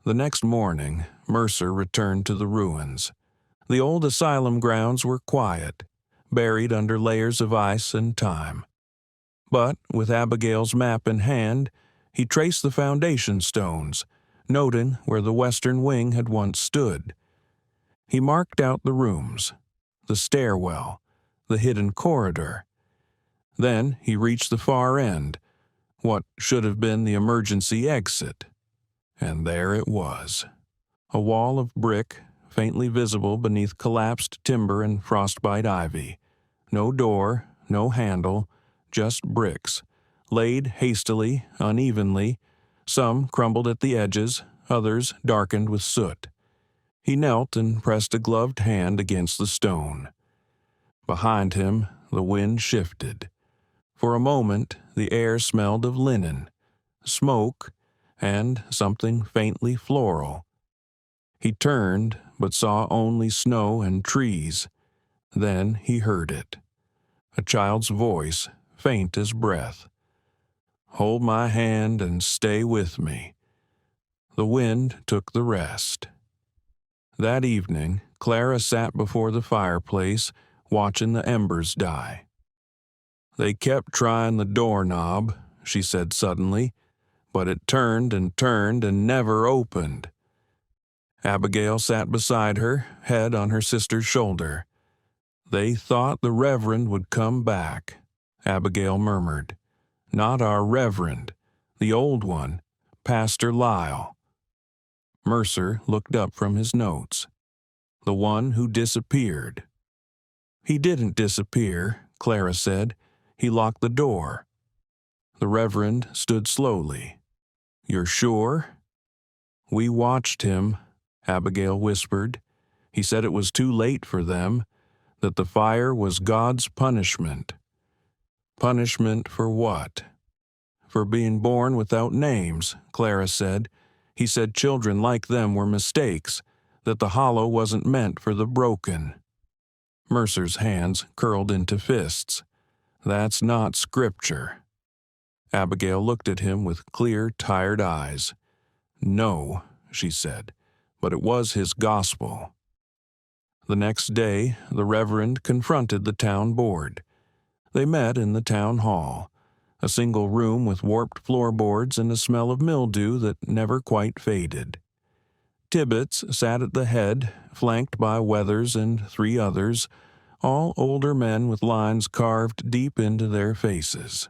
The next morning, Mercer returned to the ruins. The old asylum grounds were quiet, buried under layers of ice and time. But with Abigail's map in hand, he traced the foundation stones, noting where the western wing had once stood. He marked out the rooms, the stairwell, the hidden corridor. Then he reached the far end, what should have been the emergency exit. And there it was. A wall of brick, faintly visible beneath collapsed timber and frostbite ivy. No door, no handle, just bricks, laid hastily, unevenly, some crumbled at the edges, others darkened with soot. He knelt and pressed a gloved hand against the stone. Behind him, the wind shifted. For a moment, the air smelled of linen, smoke, and something faintly floral. He turned, but saw only snow and trees. Then he heard it. A child's voice, faint as breath. "Hold my hand and stay with me." The wind took the rest. That evening, Clara sat before the fireplace, watching the embers die. "They kept trying the doorknob," she said suddenly, "but it turned and never opened." Abigail sat beside her, head on her sister's shoulder. "They thought the Reverend would come back," Abigail murmured. "Not our Reverend, the old one, Pastor Lyle." Mercer looked up from his notes. "The one who disappeared." "He didn't disappear," Clara said. "He locked the door." The Reverend stood slowly. "You're sure?" "We watched him," Abigail whispered. "He said it was too late for them, that the fire was God's punishment." "Punishment for what?" "For being born without names," Clara said. "He said children like them were mistakes, that the hollow wasn't meant for the broken." Mercer's hands curled into fists. "That's not scripture." Abigail looked at him with clear, tired eyes. "No," she said. but it was his gospel. The next day, the Reverend confronted the town board. They met in the town hall, a single room with warped floorboards and a smell of mildew that never quite faded. Tibbets sat at the head, flanked by Weathers and 3 others, all older men with lines carved deep into their faces.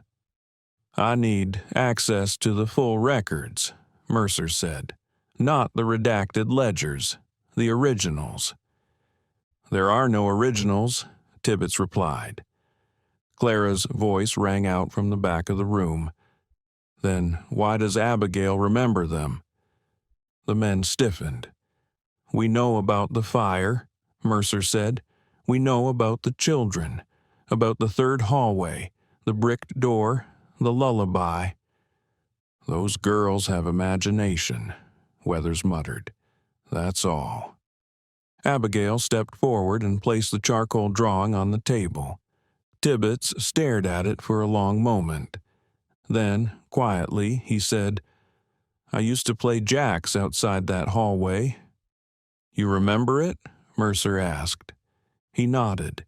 "I need access to the full records," Mercer said. "Not the redacted ledgers, the originals." "There are no originals," Tibbets replied. Clara's voice rang out from the back of the room. "Then why does Abigail remember them?" The men stiffened. "We know about the fire," Mercer said. "We know about the children, about the 3rd hallway, the bricked door, the lullaby." "Those girls have imagination," Weathers muttered. "That's all." Abigail stepped forward and placed the charcoal drawing on the table. Tibbets stared at it for a long moment. Then, quietly, he said, "I used to play jacks outside that hallway." "You remember it?" Mercer asked. He nodded.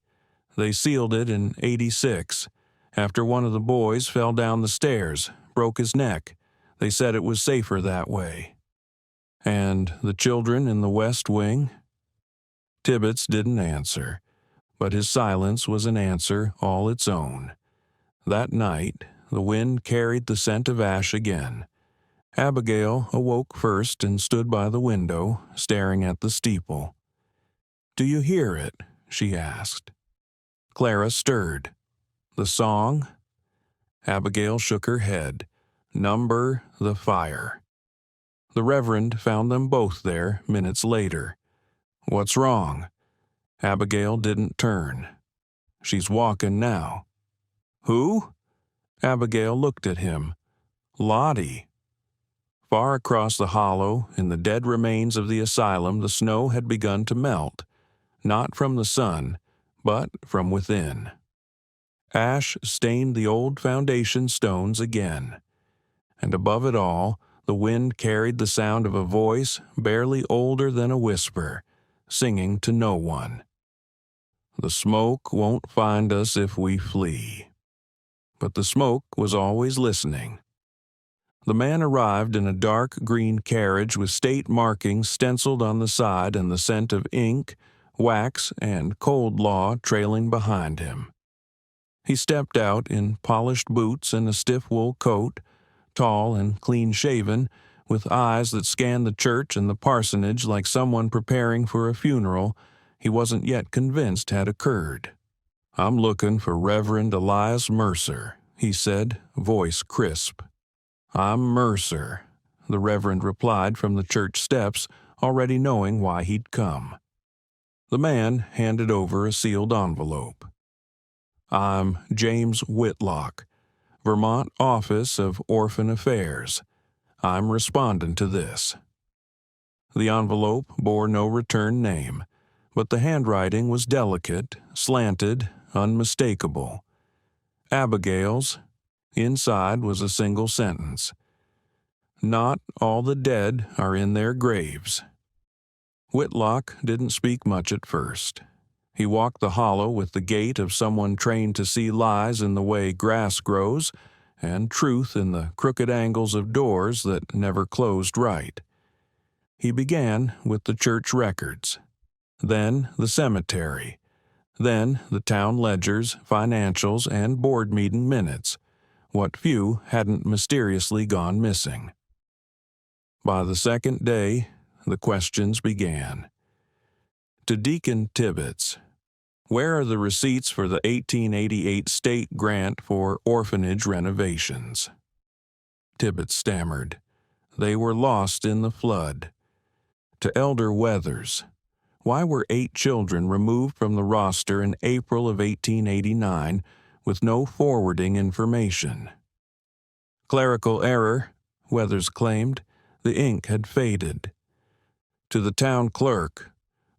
"They sealed it in '86. After one of the boys fell down the stairs, broke his neck. They said it was safer that way." "And the children in the West Wing?" Tibbets didn't answer, but his silence was an answer all its own. That night, the wind carried the scent of ash again. Abigail awoke first and stood by the window, staring at the steeple. "Do you hear it?" she asked. Clara stirred. "The song?" Abigail shook her head. "Number the fire." The Reverend found them both there minutes later. "What's wrong?" Abigail didn't turn. "She's walking now." "Who?" Abigail looked at him. "Lottie." Far across the hollow, in the dead remains of the asylum, the snow had begun to melt, not from the sun, but from within. Ash stained the old foundation stones again, and above it all, the wind carried the sound of a voice barely older than a whisper, singing to no one. "The smoke won't find us if we flee." But the smoke was always listening. The man arrived in a dark green carriage with state markings stenciled on the side and the scent of ink, wax, and cold law trailing behind him. He stepped out in polished boots and a stiff wool coat, tall and clean-shaven, with eyes that scanned the church and the parsonage like someone preparing for a funeral he wasn't yet convinced had occurred. "I'm looking for Reverend Elias Mercer," he said, voice crisp. "I'm Mercer," the Reverend replied from the church steps, already knowing why he'd come. The man handed over a sealed envelope. "I'm James Whitlock, Vermont Office of Orphan Affairs. I'm responding to this." The envelope bore no return name, but the handwriting was delicate, slanted, unmistakable. Abigail's. Inside was a single sentence. "Not all the dead are in their graves." Whitlock didn't speak much at first. He walked the hollow with the gait of someone trained to see lies in the way grass grows and truth in the crooked angles of doors that never closed right. He began with the church records, then the cemetery, then the town ledgers, financials, and board meeting minutes, what few hadn't mysteriously gone missing. By the second day, the questions began. To Deacon Tibbets, "Where are the receipts for the 1888 state grant for orphanage renovations?" Tibbets stammered. "They were lost in the flood." To Elder Weathers, "Why were 8 children removed from the roster in April of 1889 with no forwarding information?" "Clerical error," Weathers claimed. "The ink had faded." To the town clerk,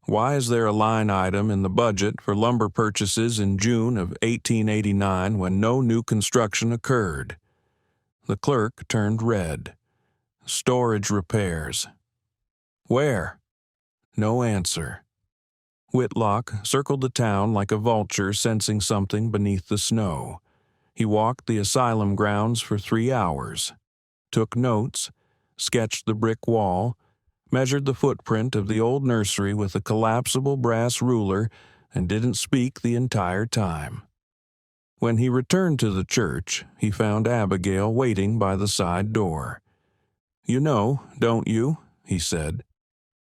"Why is there a line item in the budget for lumber purchases in June of 1889 when no new construction occurred?" The clerk turned red. "Storage repairs." "Where?" No answer. Whitlock circled the town like a vulture sensing something beneath the snow. He walked the asylum grounds for 3 hours, took notes, sketched the brick wall, measured the footprint of the old nursery with a collapsible brass ruler, and didn't speak the entire time. When he returned to the church, he found Abigail waiting by the side door. "You know, don't you?" he said.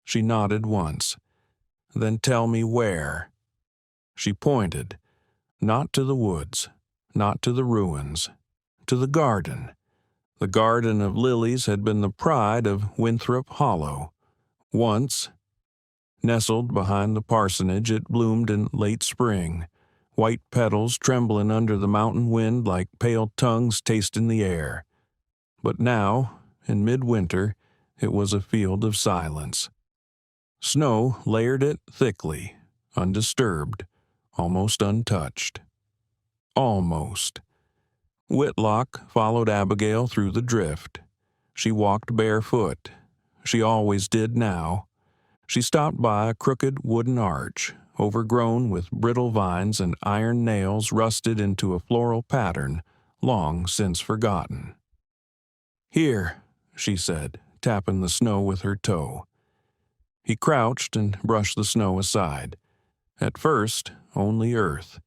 She nodded once. "Then tell me where." She pointed, not to the woods, not to the ruins, to the garden. The garden of lilies had been the pride of Winthrop Hollow. Once, nestled behind the parsonage, it bloomed in late spring, white petals trembling under the mountain wind like pale tongues tasting the air. But now, in midwinter, it was a field of silence. Snow layered it thickly, undisturbed, almost untouched. Almost. Whitlock followed Abigail through the drift. She walked barefoot. She always did now. She stopped by a crooked wooden arch, overgrown with brittle vines and iron nails rusted into a floral pattern long since forgotten. "Here," she said, tapping the snow with her toe. He crouched and brushed the snow aside. At first, only earth.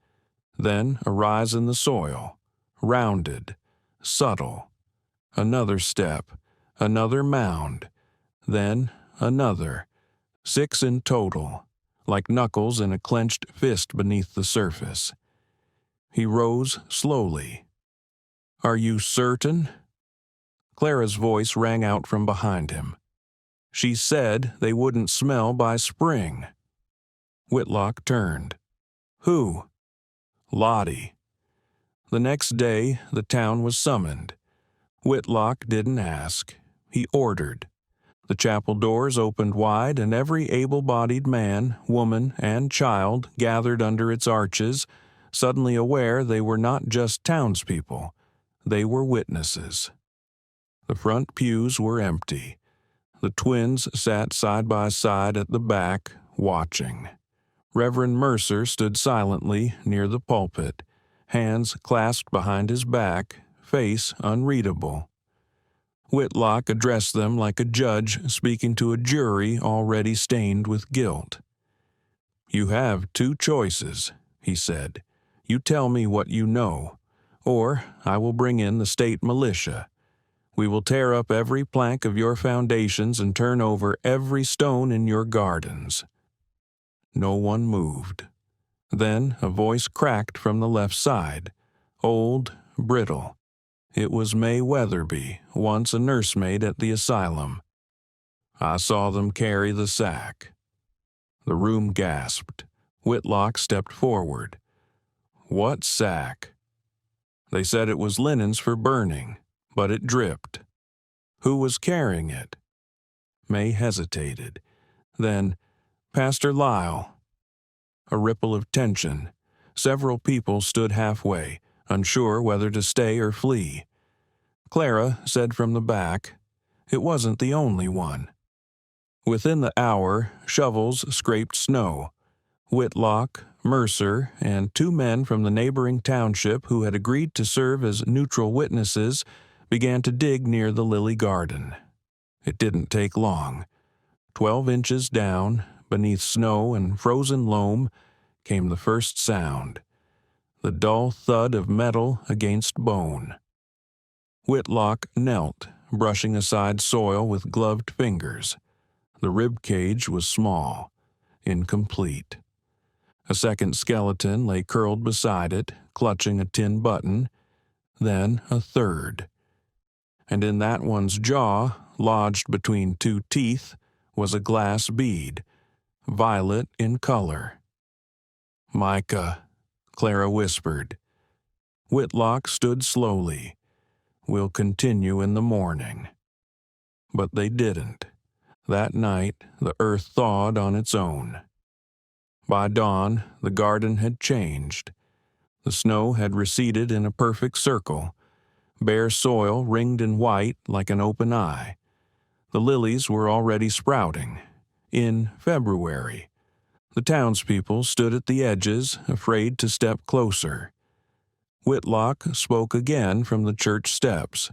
Then a rise in the soil, rounded, subtle. Another step, another mound. Then another, 6 in total, like knuckles in a clenched fist beneath the surface. He rose slowly. "Are you certain?" Clara's voice rang out from behind him. "She said they wouldn't smell by spring." Whitlock turned. "Who?" "Lottie." The next day, the town was summoned. Whitlock didn't ask. He ordered. The chapel doors opened wide, and every able-bodied man, woman, and child gathered under its arches, suddenly aware they were not just townspeople. They were witnesses. The front pews were empty. The twins sat side by side at the back, watching. Reverend Mercer stood silently near the pulpit, hands clasped behind his back, face unreadable. Whitlock addressed them like a judge speaking to a jury already stained with guilt. "You have 2 choices," he said. "You tell me what you know, or I will bring in the state militia. We will tear up every plank of your foundations and turn over every stone in your gardens." No one moved. Then a voice cracked from the left side, old, brittle. It was May Weatherby, once a nursemaid at the asylum. "I saw them carry the sack." The room gasped. Whitlock stepped forward. "What sack?" "They said it was linens for burning, but it dripped." "Who was carrying it?" May hesitated. Then, "Pastor Lyle." A ripple of tension. Several people stood halfway, unsure whether to stay or flee. Clara said from the back, "It wasn't the only one." Within the hour, shovels scraped snow. Whitlock, Mercer, and 2 men from the neighboring township who had agreed to serve as neutral witnesses began to dig near the lily garden. It didn't take long. 12 inches down, beneath snow and frozen loam, came the first sound, the dull thud of metal against bone. Whitlock knelt, brushing aside soil with gloved fingers. The rib cage was small, incomplete. A second skeleton lay curled beside it, clutching a tin button, then a third. And in that one's jaw, lodged between 2 teeth, was a glass bead, violet in color. "Micah," Clara whispered. Whitlock stood slowly. "We'll continue in the morning." But they didn't. That night, the earth thawed on its own. By dawn, the garden had changed. The snow had receded in a perfect circle. Bare soil ringed in white like an open eye. The lilies were already sprouting. In February. The townspeople stood at the edges, afraid to step closer. Whitlock spoke again from the church steps.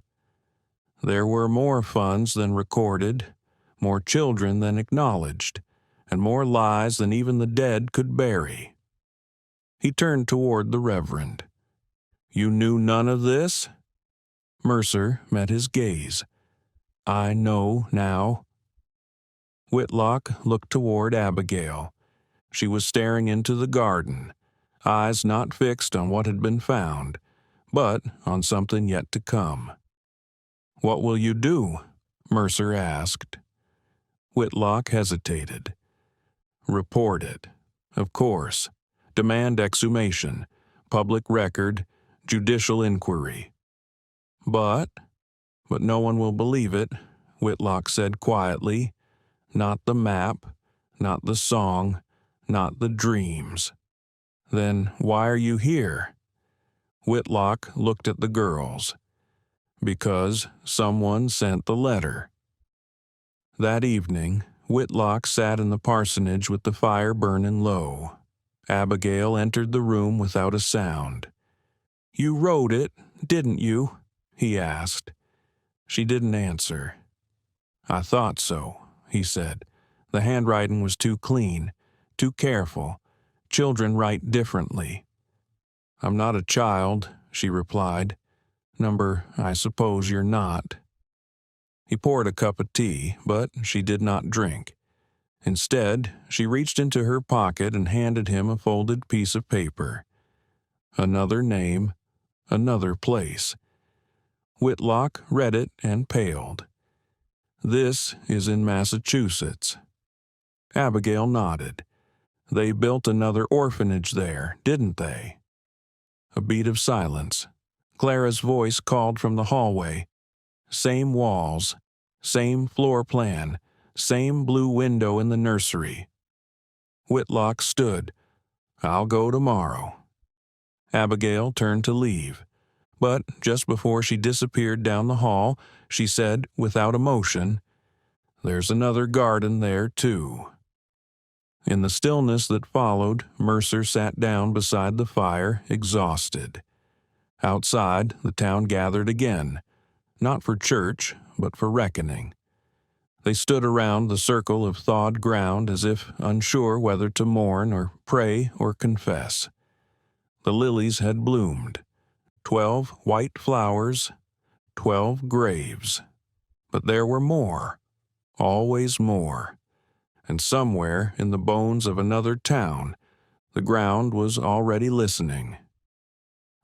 There were more funds than recorded, more children than acknowledged, and more lies than even the dead could bury. He turned toward the Reverend. "You knew none of this?" Mercer met his gaze. "I know now." Whitlock looked toward Abigail. She was staring into the garden, eyes not fixed on what had been found, but on something yet to come. "What will you do?" Mercer asked. Whitlock hesitated. "Report it. Of course. Demand exhumation, public record, judicial inquiry." But no one will believe it," Whitlock said quietly. "Not the map, not the song, not the dreams." "Then why are you here?" Whitlock looked at the girls. "Because someone sent the letter." That evening, Whitlock sat in the parsonage with the fire burning low. Abigail entered the room without a sound. "You wrote it, didn't you?" he asked. She didn't answer. "I thought so," he said. "The handwriting was too clean, too careful. Children write differently." "I'm not a child," she replied. "Number, I suppose you're not." He poured a cup of tea, but she did not drink. Instead, she reached into her pocket and handed him a folded piece of paper. Another name, another place. Whitlock read it and paled. "This is in Massachusetts." Abigail nodded. "They built another orphanage there, didn't they?" A beat of silence. Clara's voice called from the hallway. "Same walls, same floor plan, same blue window in the nursery." Whitlock stood. "I'll go tomorrow." Abigail turned to leave. But just before she disappeared down the hall, she said, without emotion, "There's another garden there, too." In the stillness that followed, Mercer sat down beside the fire, exhausted. Outside, the town gathered again, not for church, but for reckoning. They stood around the circle of thawed ground as if unsure whether to mourn or pray or confess. The lilies had bloomed. 12 white flowers, 12 graves. But there were more, always more. And somewhere in the bones of another town, the ground was already listening.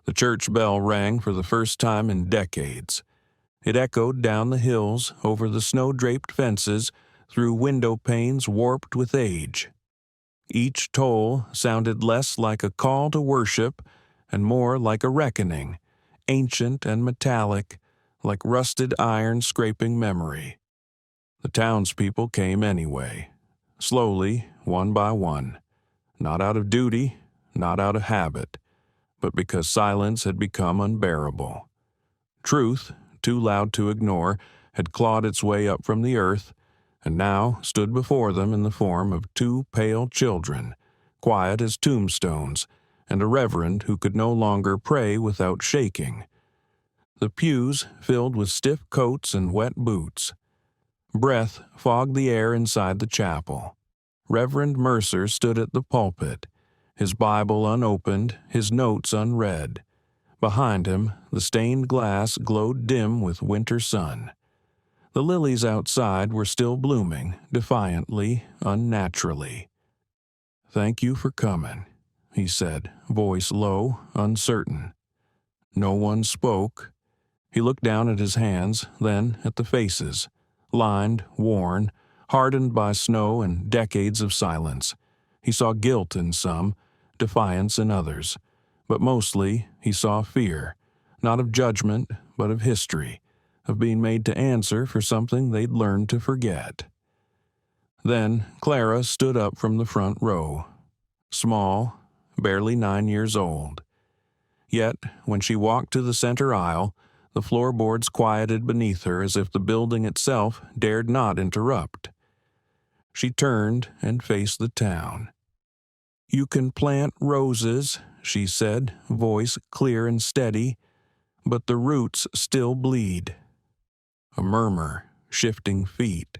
The church bell rang for the first time in decades. It echoed down the hills, over the snow-draped fences, through window panes warped with age. Each toll sounded less like a call to worship and more like a reckoning, ancient and metallic, like rusted iron scraping memory. The townspeople came anyway, slowly, one by one, not out of duty, not out of habit, but because silence had become unbearable. Truth, too loud to ignore, had clawed its way up from the earth, and now stood before them in the form of 2 pale children, quiet as tombstones, and a reverend who could no longer pray without shaking. The pews filled with stiff coats and wet boots. Breath fogged the air inside the chapel. Reverend Mercer stood at the pulpit, his Bible unopened, his notes unread. Behind him, the stained glass glowed dim with winter sun. The lilies outside were still blooming, defiantly, unnaturally. "Thank you for coming," he said, voice low, uncertain. No one spoke. He looked down at his hands, then at the faces, lined, worn, hardened by snow and decades of silence. He saw guilt in some, defiance in others, but mostly he saw fear, not of judgment, but of history, of being made to answer for something they'd learned to forget. Then Clara stood up from the front row, small, barely 9 years old. Yet, when she walked to the center aisle, the floorboards quieted beneath her as if the building itself dared not interrupt. She turned and faced the town. "You can plant roses," she said, voice clear and steady, "but the roots still bleed." A murmur, shifting feet,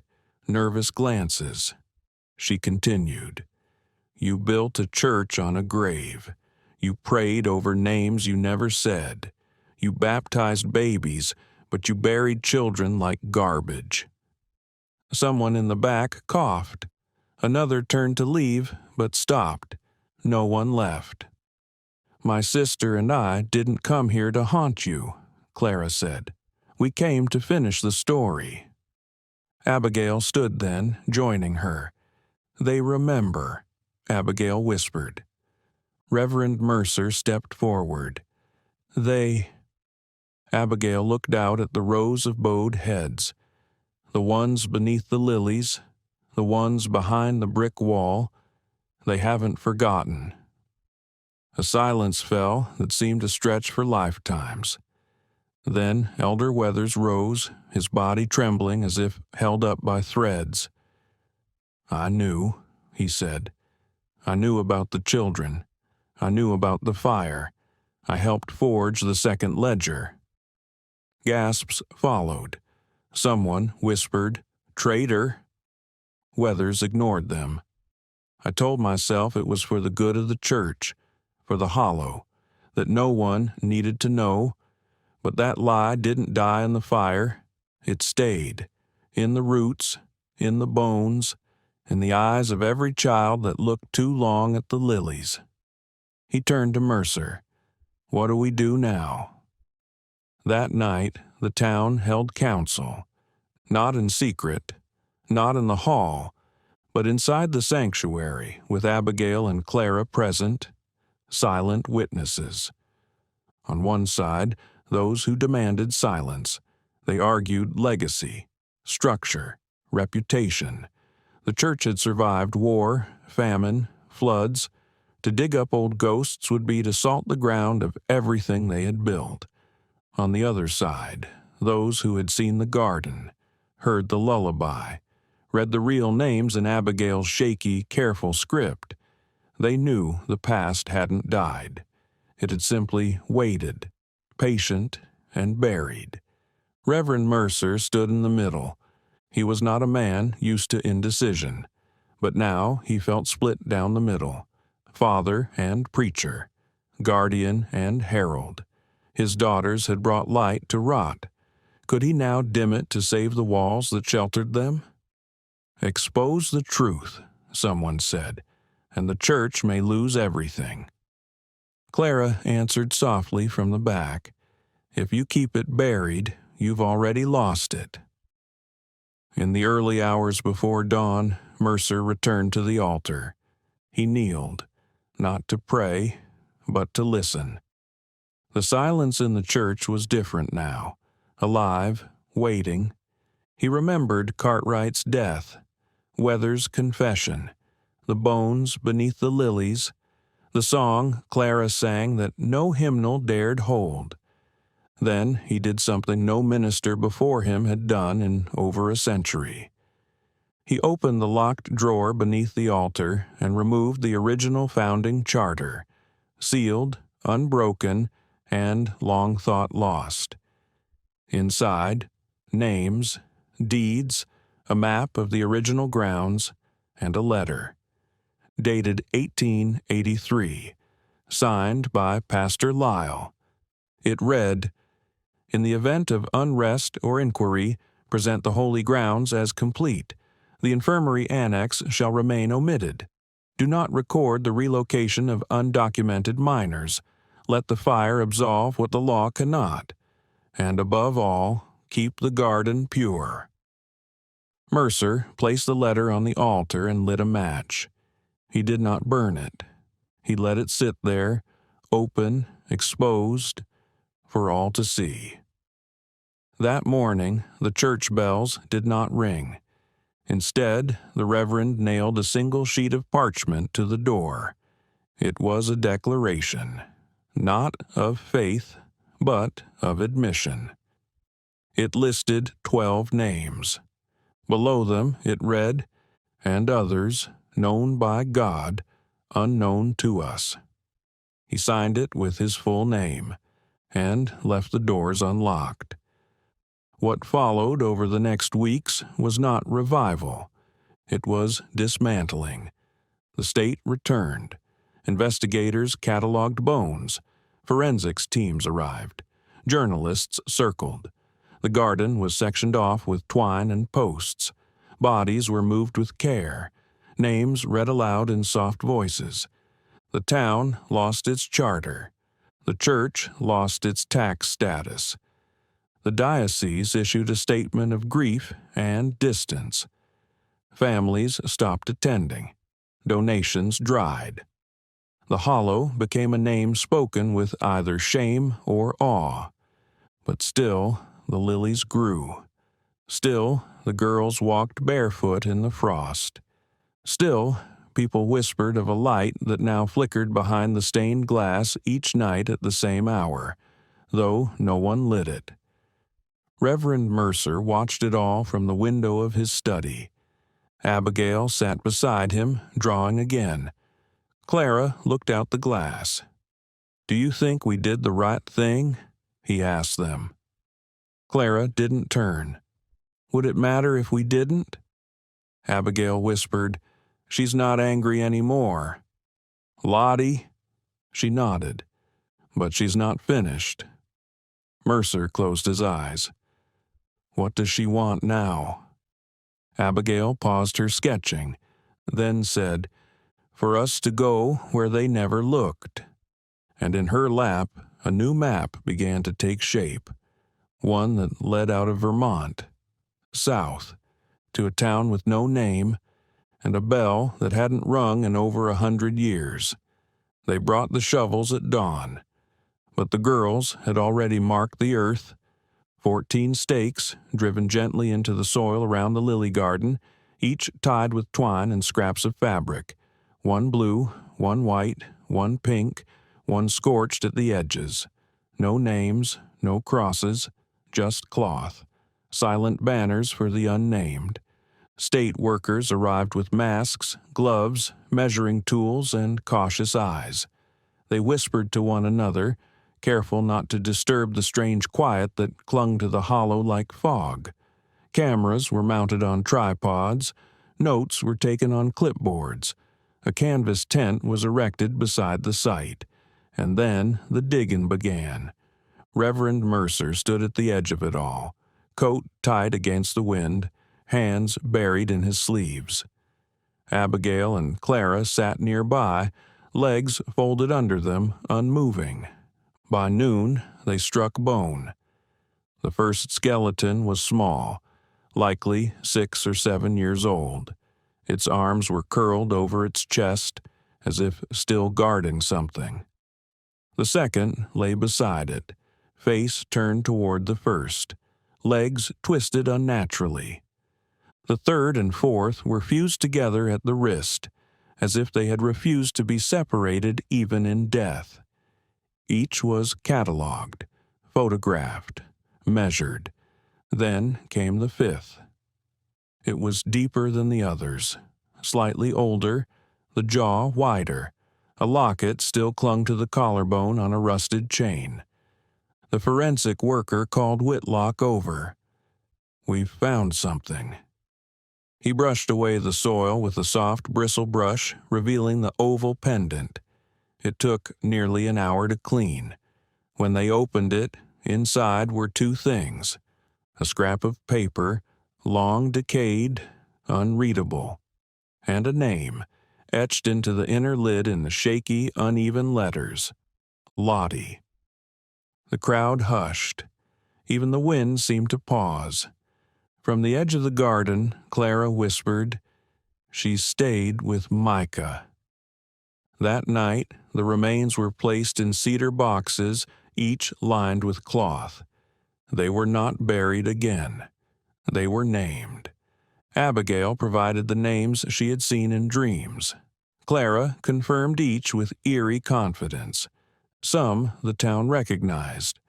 nervous glances. She continued, "You built a church on a grave. You prayed over names you never said. You baptized babies, but you buried children like garbage." Someone in the back coughed. Another turned to leave, but stopped. No one left. "My sister and I didn't come here to haunt you," Clara said. "We came to finish the story." Abigail stood then, joining her. "They remember," Abigail whispered. Reverend Mercer stepped forward. "They—" Abigail looked out at the rows of bowed heads, the ones beneath the lilies, the ones behind the brick wall. "They haven't forgotten." A silence fell that seemed to stretch for lifetimes. Then Elder Weathers rose, his body trembling as if held up by threads. "I knew," he said. "I knew about the children. I knew about the fire. I helped forge the second ledger." Gasps followed. Someone whispered, "Traitor!" Weathers ignored them. "I told myself it was for the good of the church, for the Hollow, that no one needed to know, but that lie didn't die in the fire. It stayed, in the roots, in the bones, in the eyes of every child that looked too long at the lilies." He turned to Mercer. "What do we do now?" That night, the town held council, not in secret, not in the hall, but inside the sanctuary, with Abigail and Clara present, silent witnesses. On one side, those who demanded silence. They argued legacy, structure, reputation. The church had survived war, famine, floods. To dig up old ghosts would be to salt the ground of everything they had built. On the other side, those who had seen the garden, heard the lullaby, read the real names in Abigail's shaky, careful script. They knew the past hadn't died. It had simply waited, patient and buried. Reverend Mercer stood in the middle. He was not a man used to indecision, but now he felt split down the middle. Father and preacher, guardian and herald. His daughters had brought light to rot. Could he now dim it to save the walls that sheltered them? "Expose the truth," someone said, "and the church may lose everything." Clara answered softly from the back, "If you keep it buried, you've already lost it." In the early hours before dawn, Mercer returned to the altar. He kneeled, not to pray, but to listen. The silence in the church was different now, alive, waiting. He remembered Cartwright's death, Weathers' confession, the bones beneath the lilies, the song Clara sang that no hymnal dared hold. Then he did something no minister before him had done in over a century. He opened the locked drawer beneath the altar and removed the original founding charter, sealed, unbroken, and long thought lost. Inside, names, deeds, a map of the original grounds, and a letter. Dated 1883, signed by Pastor Lyle. It read, "In the event of unrest or inquiry, present the holy grounds as complete. The infirmary annex shall remain omitted. Do not record the relocation of undocumented minors. Let the fire absolve what the law cannot. And above all, keep the garden pure." Mercer placed the letter on the altar and lit a match. He did not burn it. He let it sit there, open, exposed, for all to see. That morning, the church bells did not ring. Instead, the Reverend nailed a single sheet of parchment to the door. It was a declaration, not of faith, but of admission. It listed 12 names. Below them, it read, and others known by God, unknown to us. He signed it with his full name and left the doors unlocked. What followed over the next weeks was not revival. It was dismantling. The state returned. Investigators cataloged bones. Forensics teams arrived. Journalists circled. The garden was sectioned off with twine and posts. Bodies were moved with care. Names read aloud in soft voices. The town lost its charter. The church lost its tax status. The diocese issued a statement of grief and distance. Families stopped attending. Donations dried. The Hollow became a name spoken with either shame or awe. But still, the lilies grew. Still, the girls walked barefoot in the frost. Still, people whispered of a light that now flickered behind the stained glass each night at the same hour, though no one lit it. Reverend Mercer watched it all from the window of his study. Abigail sat beside him, drawing again. Clara looked out the glass. "Do you think we did the right thing?" he asked them. Clara didn't turn. "Would it matter if we didn't?" Abigail whispered, "She's not angry anymore." "Lottie?" She nodded. "But she's not finished." Mercer closed his eyes. "What does she want now?" Abigail paused her sketching, then said, "For us to go where they never looked." And in her lap, a new map began to take shape, one that led out of Vermont, south, to a town with no name, and a bell that hadn't rung in over 100 years. They brought the shovels at dawn, but the girls had already marked the earth. 14 stakes, driven gently into the soil around the lily garden, each tied with twine and scraps of fabric, one blue, one white, one pink, one scorched at the edges. No names, no crosses, just cloth. Silent banners for the unnamed. State workers arrived with masks, gloves, measuring tools, and cautious eyes. They whispered to one another, careful not to disturb the strange quiet that clung to the hollow like fog. Cameras were mounted on tripods. Notes were taken on clipboards. A canvas tent was erected beside the site. And then the digging began. Reverend Mercer stood at the edge of it all, coat tight against the wind, hands buried in his sleeves. Abigail and Clara sat nearby, legs folded under them, unmoving. By noon, they struck bone. The first skeleton was small, likely 6 or 7 years old. Its arms were curled over its chest, as if still guarding something. The second lay beside it, face turned toward the first, legs twisted unnaturally. The third and fourth were fused together at the wrist, as if they had refused to be separated even in death. Each was catalogued, photographed, measured. Then came the fifth. It was deeper than the others, slightly older, the jaw wider. A locket still clung to the collarbone on a rusted chain. The forensic worker called Whitlock over. "We've found something." He brushed away the soil with a soft bristle brush, revealing the oval pendant. It took nearly an hour to clean. When they opened it, inside were 2 things: a scrap of paper, long decayed, unreadable, and a name, etched into the inner lid in the shaky, uneven letters: Lottie. The crowd hushed. Even the wind seemed to pause. From the edge of the garden, Clara whispered, "She stayed with Micah." That night, the remains were placed in cedar boxes, each lined with cloth. They were not buried again. They were named. Abigail provided the names she had seen in dreams. Clara confirmed each with eerie confidence. Some the town recognized.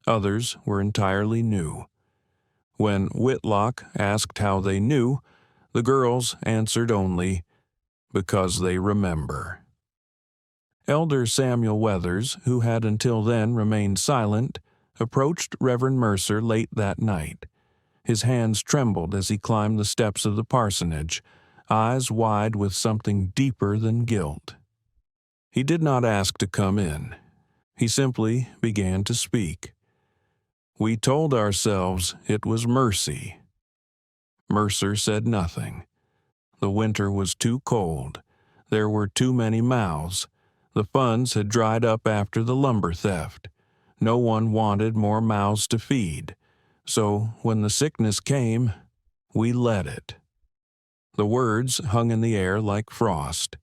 Others were entirely new. When Whitlock asked how they knew, The girls answered only, "Because they remember." Elder Samuel Weathers, who had until then remained silent, approached Reverend Mercer late that night. His hands trembled as he climbed the steps of the parsonage, eyes wide with something deeper than guilt. He did not ask to come in. He simply began to speak. "We told ourselves it was mercy." Mercer said nothing. The winter was too cold. There were too many mouths. The funds had dried up after the lumber theft. No one wanted more mouths to feed. So when the sickness came, we let it. The words hung in the air like frost.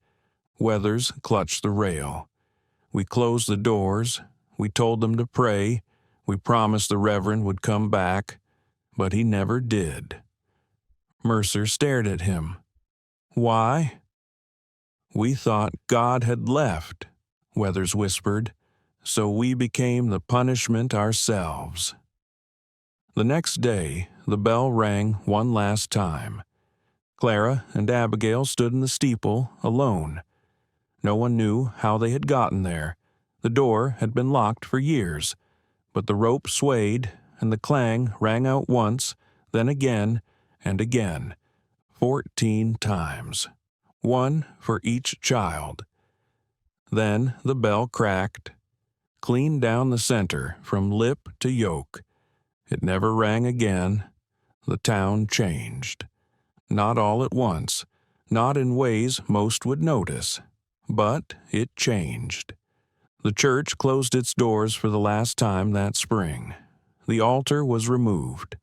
Weathers clutched the rail. We closed the doors. We told them to pray. We promised the Reverend would come back, but he never did. Mercer stared at him. "Why?" "We thought God had left," Weathers whispered, "so we became the punishment ourselves." The next day, the bell rang one last time. Clara and Abigail stood in the steeple, alone. No one knew how they had gotten there. The door had been locked for years, but the rope swayed, and the clang rang out once, then again and again, 14 times, one for each child. Then the bell cracked, clean down the center from lip to yoke. It never rang again. The town changed. Not all at once, not in ways most would notice, but it changed. The church closed its doors for the last time that spring. The altar was removed.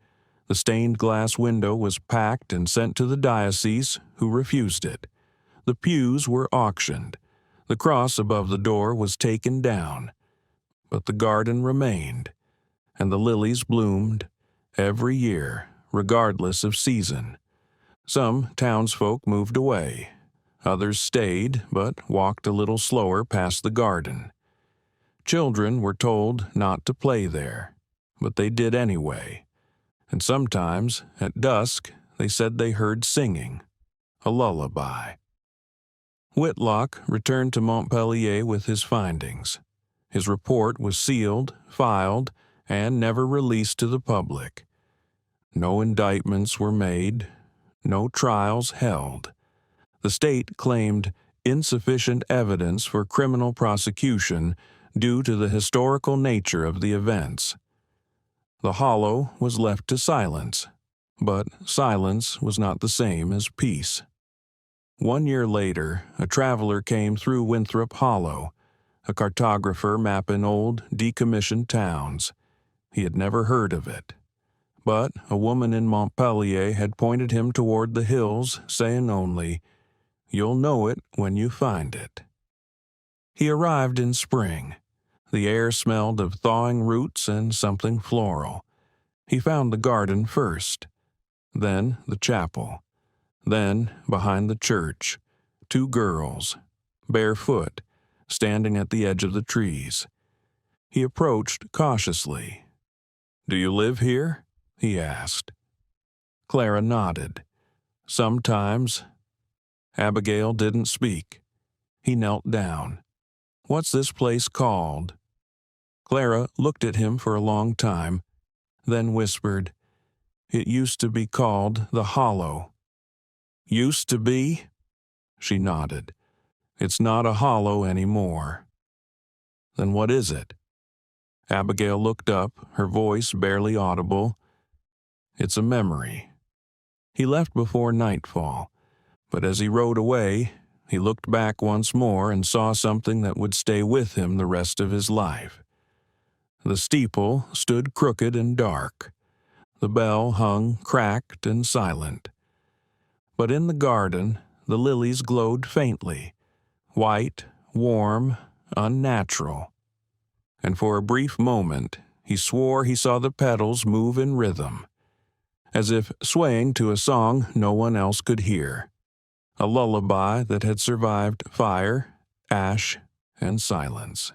The stained glass window was packed and sent to the diocese, who refused it. The pews were auctioned. The cross above the door was taken down. But the garden remained, and the lilies bloomed every year, regardless of season. Some townsfolk moved away. Others stayed, but walked a little slower past the garden. Children were told not to play there, but they did anyway. And sometimes, at dusk, they said they heard singing, a lullaby. Whitlock returned to Montpelier with his findings. His report was sealed, filed, and never released to the public. No indictments were made, no trials held. The state claimed insufficient evidence for criminal prosecution due to the historical nature of the events. The Hollow was left to silence, but silence was not the same as peace. 1 year later, a traveler came through Winthrop Hollow, a cartographer mapping old, decommissioned towns. He had never heard of it. But a woman in Montpelier had pointed him toward the hills, saying only, "You'll know it when you find it." He arrived in spring. The air smelled of thawing roots and something floral. He found the garden first, then the chapel, then, behind the church, 2 girls, barefoot, standing at the edge of the trees. He approached cautiously. "Do you live here?" he asked. Clara nodded. "Sometimes." Abigail didn't speak. He knelt down. "What's this place called?" Clara looked at him for a long time, then whispered, "It used to be called the Hollow." "Used to be?" She nodded. "It's not a hollow anymore." "Then what is it?" Abigail looked up, her voice barely audible. "It's a memory." He left before nightfall, but as he rode away, he looked back once more and saw something that would stay with him the rest of his life. The steeple stood crooked and dark. The bell hung cracked and silent. But in the garden, the lilies glowed faintly, white, warm, unnatural. And for a brief moment, he swore he saw the petals move in rhythm, as if swaying to a song no one else could hear, a lullaby that had survived fire, ash, and silence.